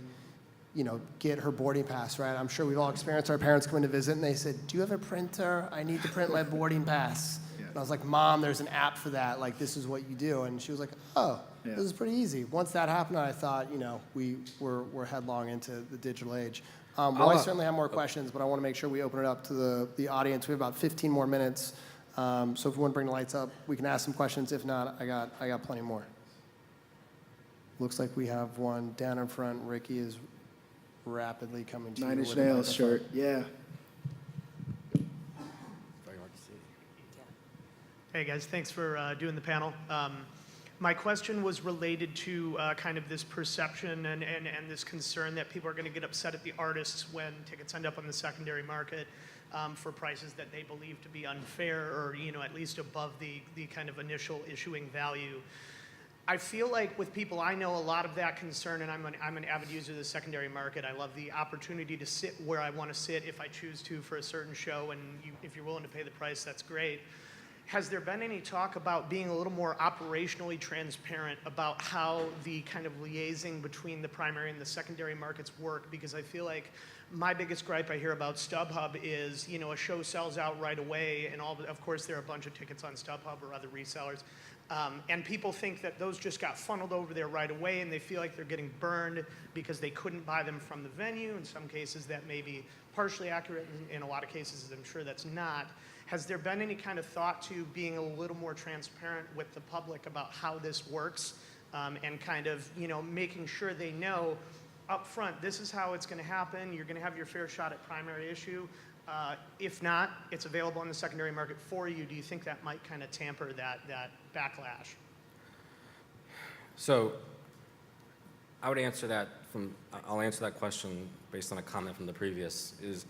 Speaker 1: get her boarding pass, right? I'm sure we've all experienced our parents coming to visit, and they said, do you have a printer? I need to print my boarding pass.
Speaker 2: Yeah.
Speaker 1: And I was like, Mom, there's an app for that. This is what you do. And she was like, oh,
Speaker 2: Yeah.
Speaker 1: This is pretty easy. Once that happened, I thought, we're headlong into the digital age. I certainly have more questions, but I want to make sure we open it up to the audience. We have about 15 more minutes. So if you want to bring the lights up, we can ask some questions. If not, I got plenty more. Looks like we have one down in front. Ricky is rapidly coming to
Speaker 2: Nine
Speaker 1: you
Speaker 2: Inch
Speaker 1: with a
Speaker 2: Nails
Speaker 1: microphone.
Speaker 2: shirt. Yeah.
Speaker 5: Very hard to see.
Speaker 6: Hey guys, thanks for doing the panel. My question was related to kind of this perception and this concern that people are going to get upset at the artists when tickets end up on the secondary market for prices that they believe to be unfair or, you know, at least above the kind of initial issuing value. I feel like with people I know, a lot of that concern, and I'm an avid user of the secondary market. I love the opportunity to sit where I want to sit if I choose to for a certain show, and if you're willing to pay the price, that's great. Has there been any talk about being a little more operationally transparent about how the kind of liaising between the primary and the secondary markets work? Because I feel like my biggest gripe I hear about StubHub is, you know, a show sells out right away, and of course there are a bunch of tickets on StubHub or other resellers. And people think that those just got funneled over there right away, and they feel like they're getting burned because they couldn't buy them from the venue. In some cases, that may be partially accurate. In a lot of cases, I'm sure that's not. Has there been any kind of thought to being a little more transparent with the public about how this works, and kind of, you know, making sure they know up front, this is how it's going to happen. You're going to have your fair shot at primary issue. If not, it's available on the secondary market for you. Do you think that might kind of tamper that backlash?
Speaker 5: So I would answer that I'll answer that question based on a comment from the previous is,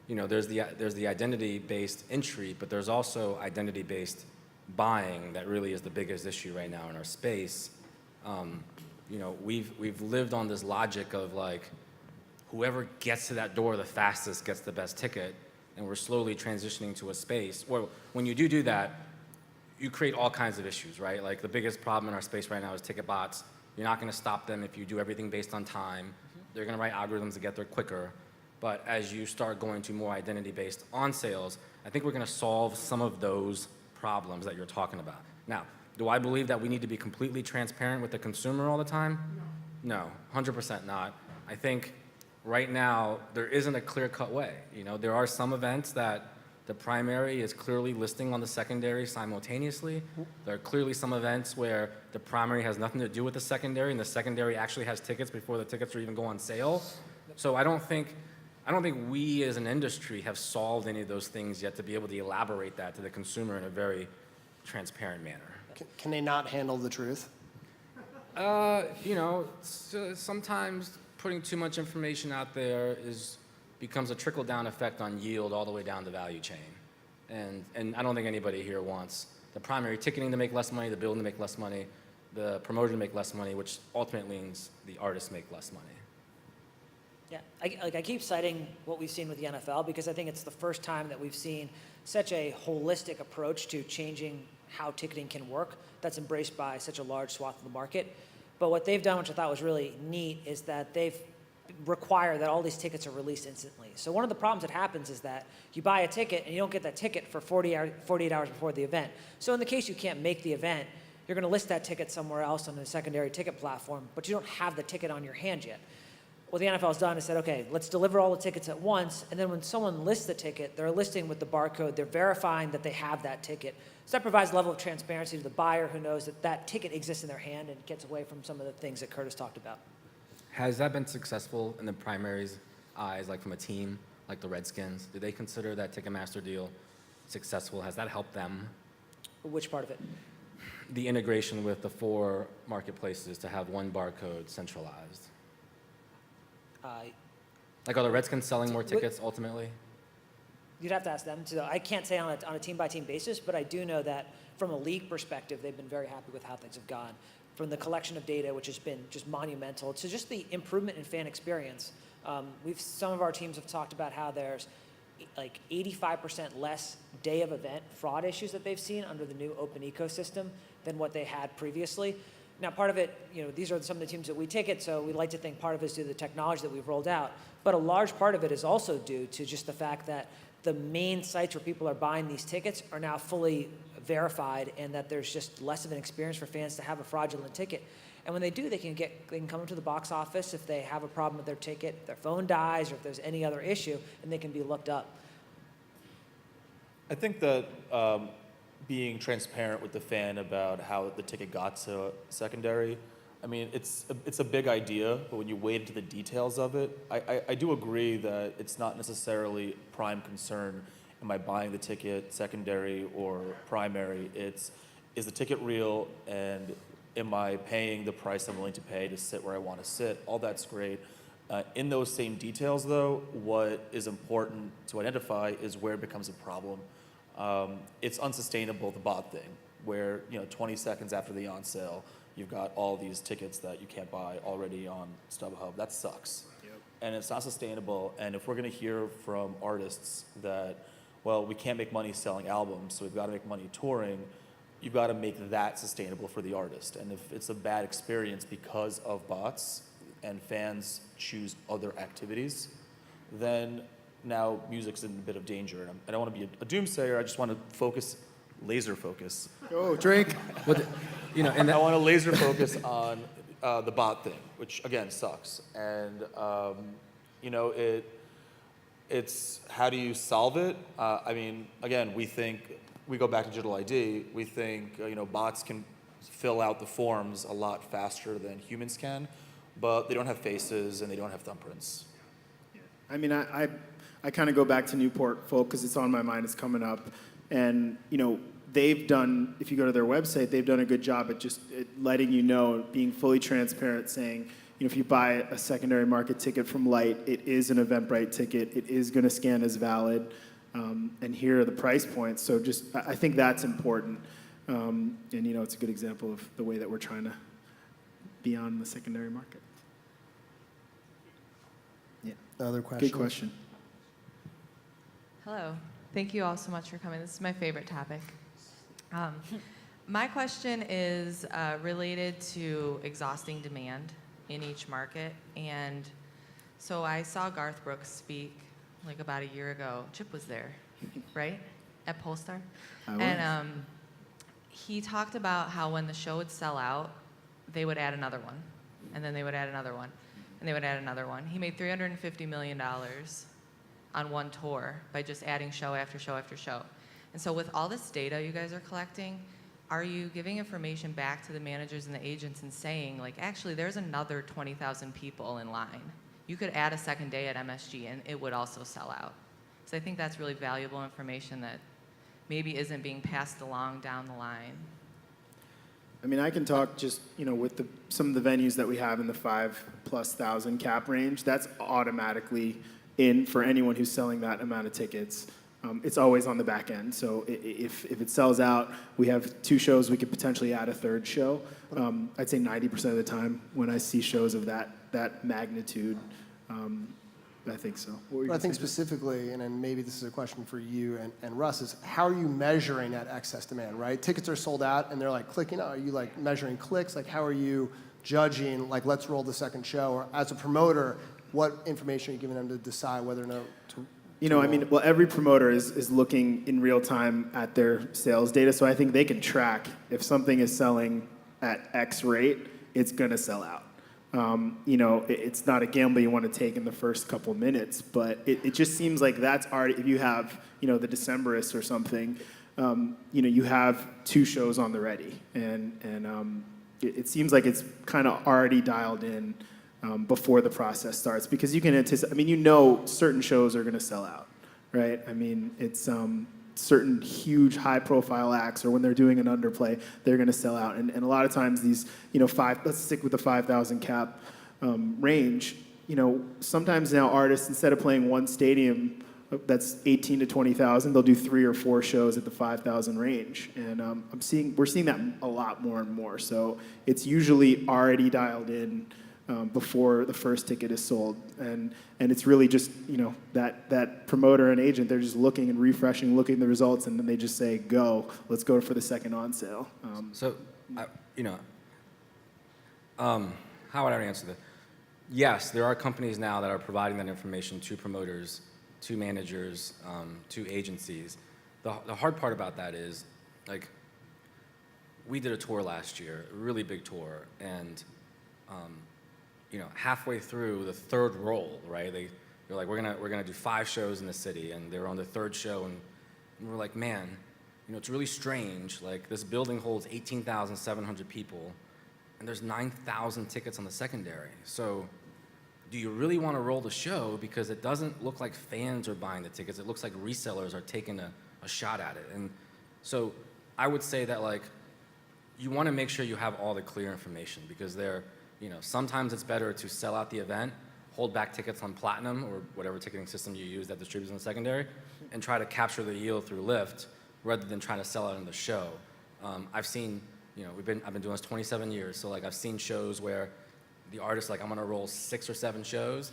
Speaker 5: you know, there's the identity-based entry, but there's also identity-based buying that really is the biggest issue right now in our space. You know, we've lived on this logic of like, whoever gets to that door the fastest gets the best ticket, and we're slowly transitioning to a space where when you do that, you create all kinds of issues, right? Like the biggest problem in our space right now is ticket bots. You're not going to stop them if you do everything based on time. They're going to write algorithms to get there quicker. But as you start going to more identity-based on sales, I think we're going to solve some of those problems that you're talking about. Now, do I believe that we need to be completely transparent with the consumer all the time? No, 100% not. I think right now, there isn't a clear-cut way. You know, there are some events that the primary is clearly listing on the secondary simultaneously. There are clearly some events where the primary has nothing to do with the secondary, and the secondary actually has tickets before the tickets are even go on sale. So I don't think we as an industry have solved any of those things yet to be able to elaborate that to the consumer in a very transparent manner.
Speaker 1: Can they not handle the truth?
Speaker 5: You know, sometimes putting too much information out there becomes a trickle-down effect on yield all the way down the value chain. And I don't think anybody here wants the primary ticketing to make less money, the building to make less money, the promoter to make less money, which ultimately means the artists make less money.
Speaker 4: Yeah, I keep citing what we've seen with the NFL because I think it's the first time that we've seen such a holistic approach to changing how ticketing can work that's embraced by such a large swath of the market. But what they've done, which I thought was really neat, is that they've required that all these tickets are released instantly. So one of the problems that happens is that you buy a ticket and you don't get that ticket for 48 hours before the event. So in the case you can't make the event, you're going to list that ticket somewhere else on the secondary ticket platform, but you don't have the ticket on your hand yet. What the NFL has done is said, okay, let's deliver all the tickets at once, and then when someone lists the ticket, they're listing with the barcode, they're verifying that they have that ticket. So that provides a level of transparency to the buyer who knows that that ticket exists in their hand and gets away from some of the things that Curtis talked about.
Speaker 5: Has that been successful in the primary's eyes, like from a team like the Redskins? Do they consider that Ticketmaster deal successful? Has that helped them?
Speaker 4: Which part of it?
Speaker 5: The integration with the 4 marketplaces to have one barcode centralized. Like, are the Redskins selling more tickets ultimately?
Speaker 4: You'd have to ask them. So I can't say on a team-by-team basis, but I do know that from a league perspective, they've been very happy with how things have gone. From the collection of data, which has been just monumental, to just the improvement in fan experience. Some of our teams have talked about how there's like 85% less day of event fraud issues that they've seen under the new open ecosystem than what they had previously. Now, part of it, you know, these are some of the teams that we ticket, so we like to think part of it is due to the technology that we've rolled out. But a large part of it is also due to just the fact that the main sites where people are buying these tickets are now fully verified, and that there's just less of an experience for fans to have a fraudulent ticket. And when they do, they can come into the box office if they have a problem with their ticket, if their phone dies, or if there's any other issue, and they can be looked up.
Speaker 3: I think that being transparent with the fan about how the ticket got to secondary, I mean, it's a big idea, but when you wade into the details of it, I do agree that it's not necessarily prime concern. Am I buying the ticket secondary or primary? Is the ticket real, and am I paying the price I'm willing to pay to sit where I want to sit? All that's great. In those same details, though, what is important to identify is where it becomes a problem. It's unsustainable, the bot thing, where 20 seconds after the on sale, you've got all these tickets that you can't buy already on StubHub. That sucks. Yep. And it's not sustainable. And if we're going to hear from artists that, well, we can't make money selling albums, so we've got to make money touring, you've got to make that sustainable for the artist. And if it's a bad experience because of bots and fans choose other activities, then now music's in a bit of danger. And I don't want to be a doomsayer. I just want to laser focus.
Speaker 2: Oh, Drake.
Speaker 5: And
Speaker 3: I want to laser focus on the bot thing, which again sucks. And it's how do you solve it? I mean, again, we go back to digital ID. We think bots can fill out the forms a lot faster than humans can, but they don't have faces and they don't have thumbprints.
Speaker 2: I mean, I kind of go back to Newport Folk because it's on my mind. It's coming up, and they've done. If you go to their website, they've done a good job at just letting you know, being fully transparent, saying, if you buy a secondary market ticket from Light, it is an Eventbrite ticket. It is going to scan as valid, and here are the price points. So I think that's important, and it's a good example of the way that we're trying to be on the secondary market. Yeah.
Speaker 1: Other questions?
Speaker 2: Good question.
Speaker 7: Hello. Thank you all so much for coming. This is my favorite topic. My question is related to exhausting demand in each market. And so I saw Garth Brooks speak like about a year ago. Chip was there, right? At Polestar.
Speaker 2: I was.
Speaker 7: And he talked about how when the show would sell out, they would add another one. And then they would add another one. And they would add another one. He made $350 million on one tour by just adding show after show after show. And so with all this data you guys are collecting, are you giving information back to the managers and the agents and saying, like, actually, there's another 20,000 people in line. You could add a second day at MSG and it would also sell out. So I think that's really valuable information that maybe isn't being passed along down the line.
Speaker 2: I mean, I can talk just, with some of the venues that we have in the 5,000+ cap range, that's automatically in for anyone who's selling that amount of tickets. It's always on the back end. So if it sells out, we have 2 shows, we could potentially add a 3rd show. I'd say 90% of the time when I see shows of that magnitude, I think so.
Speaker 1: I think specifically, and then maybe this is a question for you and Russ, is how are you measuring that excess demand, right? Tickets are sold out and they're like clicking. Are you like measuring clicks? Like how are you judging, like let's roll the 2nd show? Or as a promoter, what information are you giving them to decide whether or not to
Speaker 2: every promoter is looking in real time at their sales data, so I think they can track if something is selling at X rate, it's going to sell out. It's not a gamble you want to take in the first couple minutes, but it just seems like that's already, if you have, the Decemberists or something, you have 2 shows on the ready, and it seems like it's kind of already dialed in before the process starts, because you can anticipate, certain shows are going to sell out, right? I mean, it's certain huge high-profile acts, or when they're doing an underplay, they're going to sell out. And a lot of times these, let's stick with the 5,000 cap range, sometimes now artists, instead of playing one stadium that's 18 to 20,000, they'll do 3 or 4 shows at the 5,000 range. And we're seeing that a lot more and more. So it's usually already dialed in before the first ticket is sold, and it's really just that promoter and agent, they're just looking and refreshing, looking at the results, and then they just say, go, let's go for the second on sale.
Speaker 5: How would I answer that? Yes, there are companies now that are providing that information to promoters, to managers, to agencies. The hard part about that is, like, we did a tour last year, a really big tour, and halfway through the 3rd roll, right? They're like, we're gonna do 5 shows in the city, and they were on the 3rd show, and we're like, man, it's really strange. Like, this building holds 18,700 people, and there's 9,000 tickets on the secondary. So, do you really want to roll the show? Because it doesn't look like fans are buying the tickets. It looks like resellers are taking a shot at it. And so, I would say that, like, you want to make sure you have all the clear information because sometimes it's better to sell out the event, hold back tickets on Platinum or whatever ticketing system you use that distributes in the secondary, and try to capture the yield through lift rather than trying to sell out in the show. I've seen, I've been doing this 27 years, so like I've seen shows where the artist's like, I'm gonna roll 6 or 7 shows.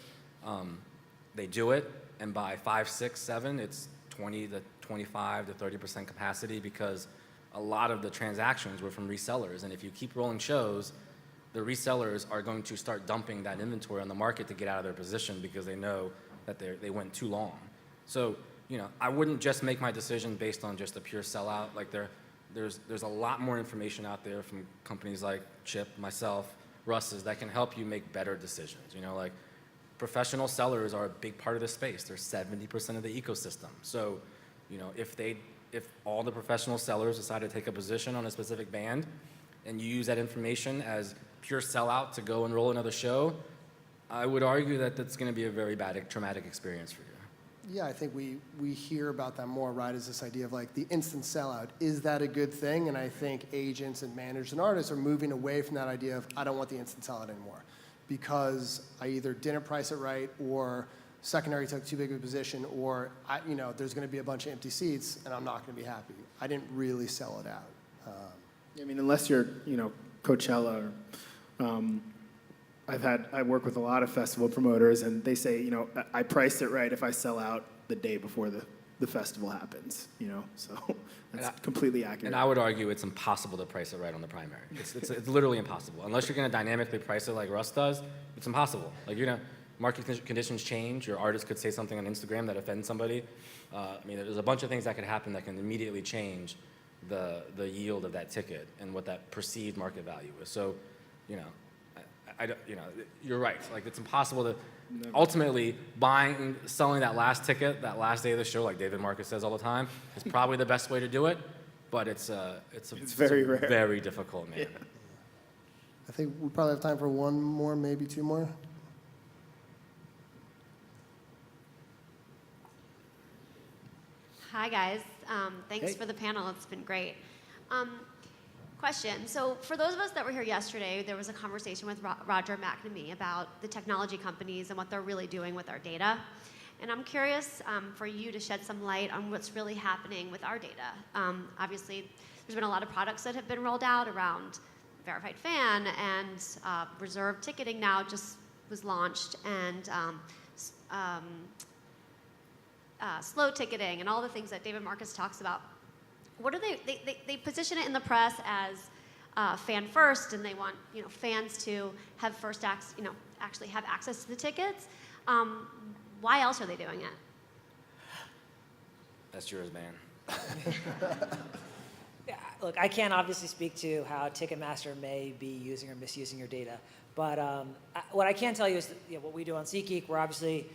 Speaker 5: They do it, and by 5, 6, 7, it's 20 to 25 to 30% capacity because a lot of the transactions were from resellers. And if you keep rolling shows, the resellers are going to start dumping that inventory on the market to get out of their position because they know that they went too long. So, I wouldn't just make my decision based on just a pure sellout. Like there's a lot more information out there from companies like Chip, myself, Russ's that can help you make better decisions. Like professional sellers are a big part of the space. They're 70% of the ecosystem. So, if all the professional sellers decide to take a position on a specific band and you use that information as pure sellout to go and roll another show, I would argue that that's going to be a very bad, traumatic experience for you.
Speaker 1: Yeah, I think we hear about that more, right, is this idea of like the instant sellout. Is that a good thing? And I think agents and managers and artists are moving away from that idea of I don't want the instant sellout anymore because I either didn't price it right or secondary took too big of a position or there's going to be a bunch of empty seats and I'm not going to be happy. I didn't really sell it out.
Speaker 2: I mean, unless you're, Coachella or I work with a lot of festival promoters, and they say, I priced it right if I sell out the day before the festival happens, so that's completely accurate.
Speaker 5: And I would argue it's impossible to price it right on the primary. It's literally impossible. Unless you're going to dynamically price it like Russ does, it's impossible. Like, market conditions change. Your artist could say something on Instagram that offends somebody. There's a bunch of things that could happen that can immediately change the yield of that ticket and what that perceived market value is. So, you're right. Like it's impossible to ultimately selling that last ticket, that last day of the show, like David Marcus says all the time, is probably the best way to do it. But it's
Speaker 2: very rare,
Speaker 5: very difficult, man.
Speaker 2: Yeah.
Speaker 1: I think we probably have time for one more, maybe 2 more.
Speaker 8: Hi, guys. Thanks
Speaker 2: Hey.
Speaker 8: for the panel. It's been great. Question. So for those of us that were here yesterday, there was a conversation with Roger McNamee about the technology companies and what they're really doing with our data. And I'm curious for you to shed some light on what's really happening with our data. Obviously, there's been a lot of products that have been rolled out around verified fan, and reserved ticketing now just was launched, and slow ticketing and all the things that David Marcus talks about. What are they position it in the press as fan first, and they want fans to have actually have access to the tickets. Why else are they doing it?
Speaker 5: That's yours, man.
Speaker 4: Yeah, look, I can't obviously speak to how Ticketmaster may be using or misusing your data, but what I can tell you is that, what we do on SeatGeek, we're obviously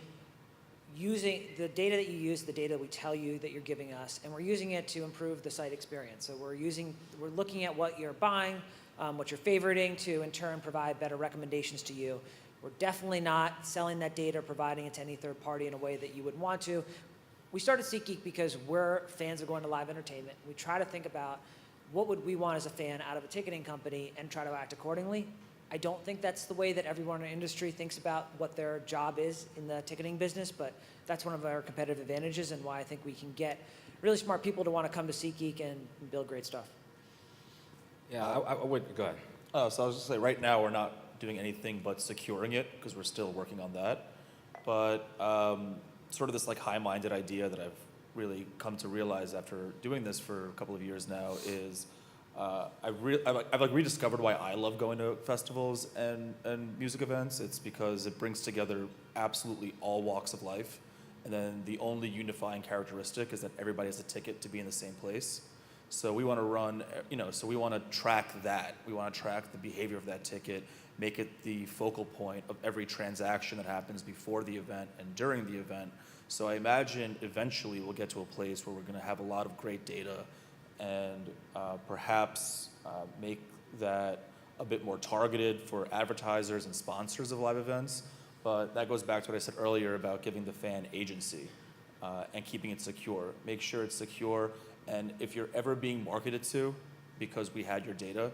Speaker 4: using the data that you use, the data we tell you that you're giving us, and we're using it to improve the site experience. So we're looking at what you're buying, what you're favoriting to in turn provide better recommendations to you. We're definitely not selling that data or providing it to any third party in a way that you would want to. We started SeatGeek because we're fans of going to live entertainment. We try to think about what would we want as a fan out of a ticketing company and try to act accordingly. I don't think that's the way that everyone in our industry thinks about what their job is in the ticketing business, but that's one of our competitive advantages and why I think we can get really smart people to want to come to SeatGeek and build great stuff.
Speaker 3: Yeah, I would, go ahead. So I was just say, right now we're not doing anything but securing it because we're still working on that. But sort of this like high-minded idea that I've really come to realize after doing this for a couple of years now is I've like rediscovered why I love going to festivals and music events. It's because it brings together absolutely all walks of life, and then the only unifying characteristic is that everybody has a ticket to be in the same place. So we want to run, so we want to track that. We want to track the behavior of that ticket, make it the focal point of every transaction that happens before the event and during the event. So I imagine eventually we'll get to a place where we're going to have a lot of great data and perhaps make that a bit more targeted for advertisers and sponsors of live events. But that goes back to what I said earlier about giving the fan agency and keeping it secure. Make sure it's secure, and if you're ever being marketed to, because we had your data,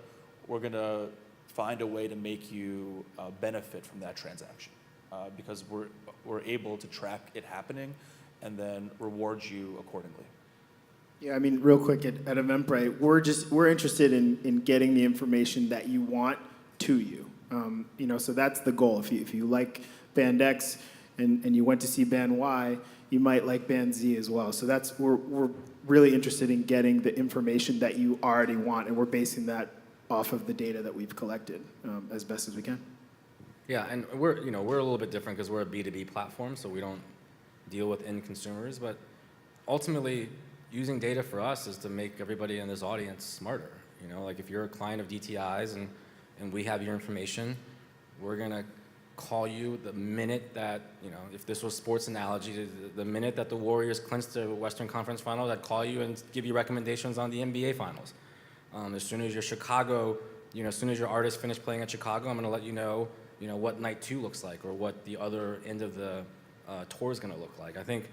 Speaker 3: we're going to find a way to make you benefit from that transaction because we're able to track it happening and then reward you accordingly.
Speaker 2: Yeah, I mean, real quick, at Eventbrite, we're interested in getting the information that you want to you. So that's the goal. If you like band X and you went to see band Y, you might like band Z as well. So we're really interested in getting the information that you already want, and we're basing that off of the data that we've collected as best as we can.
Speaker 5: Yeah, and we're a little bit different because we're a B2B platform, so we don't deal with end consumers. But ultimately, using data for us is to make everybody in this audience smarter. Like if you're a client of DTI's and we have your information, we're gonna call you the minute that, if this was sports analogy, the minute that the Warriors clinched the Western Conference Finals, I'd call you and give you recommendations on the NBA Finals. As soon as your Chicago, as soon as your artist finished playing at Chicago, I'm gonna let you know, what night 2 looks like or what the other end of the tour is gonna look like. I think,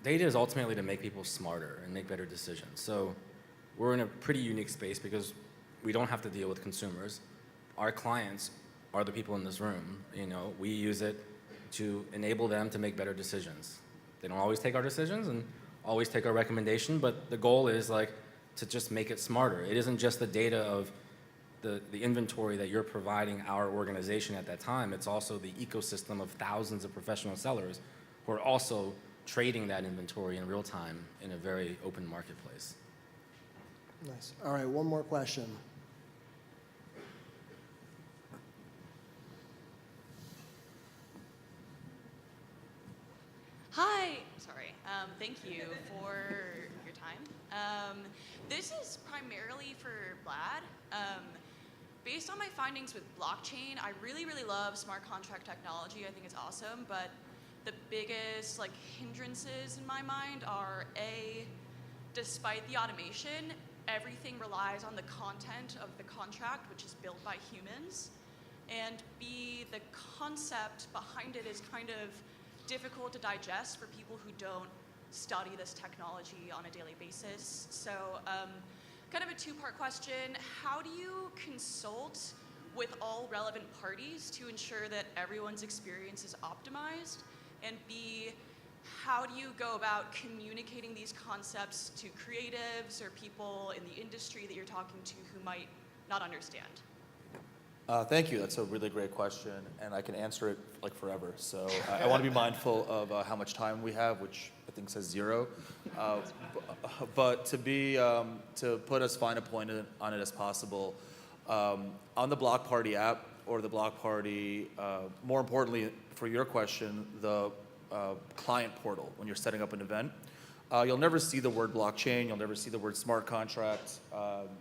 Speaker 5: data is ultimately to make people smarter and make better decisions. So we're in a pretty unique space because we don't have to deal with consumers. Our clients are the people in this room. We use it to enable them to make better decisions. They don't always take our decisions and always take our recommendation, but the goal is to just make it smarter. It isn't just the data of the inventory that you're providing our organization at that time. It's also the ecosystem of thousands of professional sellers who are also trading that inventory in real time in a very open marketplace.
Speaker 1: Nice. All right, one more question.
Speaker 9: Hi. Sorry. Thank you for your time. This is primarily for Vlad. Based on my findings with blockchain, I really, really love smart contract technology. I think it's awesome, but the biggest hindrances in my mind are A, despite the automation, everything relies on the content of the contract, which is built by humans, and B, the concept behind it is kind of difficult to digest for people who don't study this technology on a daily basis. So kind of a two-part question. How do you consult with all relevant parties to ensure that everyone's experience is optimized? And B, how do you go about communicating these concepts to creatives or people in the industry that you're talking to who might not understand?
Speaker 3: Thank you. That's a really great question, and I can answer it forever. So I want to be mindful of how much time we have, which I think says 0. But to put as fine a point on it as possible, on the Block Party app or the Block Party, more importantly for your question, the client portal when you're setting up an event, you'll never see the word blockchain. You'll never see the word smart contract.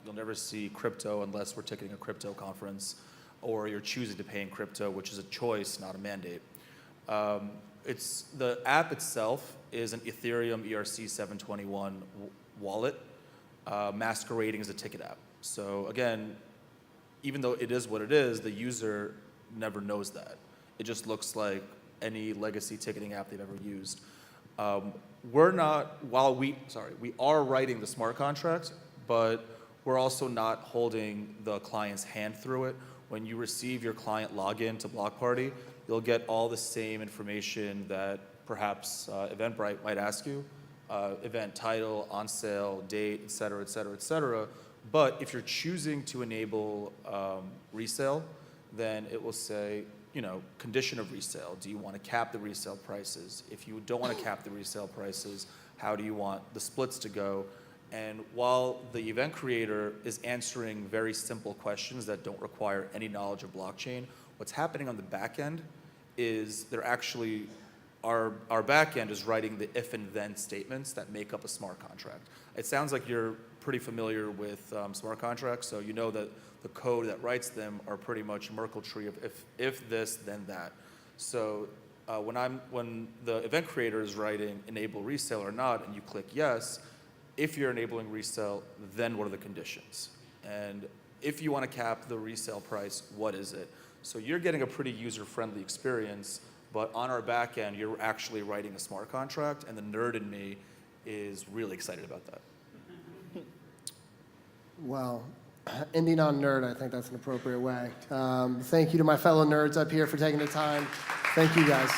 Speaker 3: You'll never see crypto unless we're ticketing a crypto conference, or you're choosing to pay in crypto, which is a choice, not a mandate. The app itself is an Ethereum ERC-721 wallet masquerading as a ticket app. So again, even though it is what it is, the user never knows that. It just looks like any legacy ticketing app they've ever used. We are writing the smart contracts, but we're also not holding the client's hand through it. When you receive your client login to Block Party, you'll get all the same information that perhaps Eventbrite might ask you, event title, on sale, date, et cetera, et cetera, et cetera. But if you're choosing to enable resale, then it will say, condition of resale. Do you want to cap the resale prices? If you don't want to cap the resale prices, how do you want the splits to go? And while the event creator is answering very simple questions that don't require any knowledge of blockchain, what's happening on the back end is our back end is writing the if and then statements that make up a smart contract. It sounds like you're pretty familiar with smart contracts, so you know that the code that writes them are pretty much Merkle tree of if this, then that. So when the event creator is writing enable resale or not, and you click yes, if you're enabling resale, then what are the conditions? And if you want to cap the resale price, what is it? So you're getting a pretty user-friendly experience, but on our back end, you're actually writing a smart contract, and the nerd in me is really excited about that.
Speaker 1: Well, ending on nerd, I think that's an appropriate way. Thank you to my fellow nerds up here for taking the time. Thank you, guys.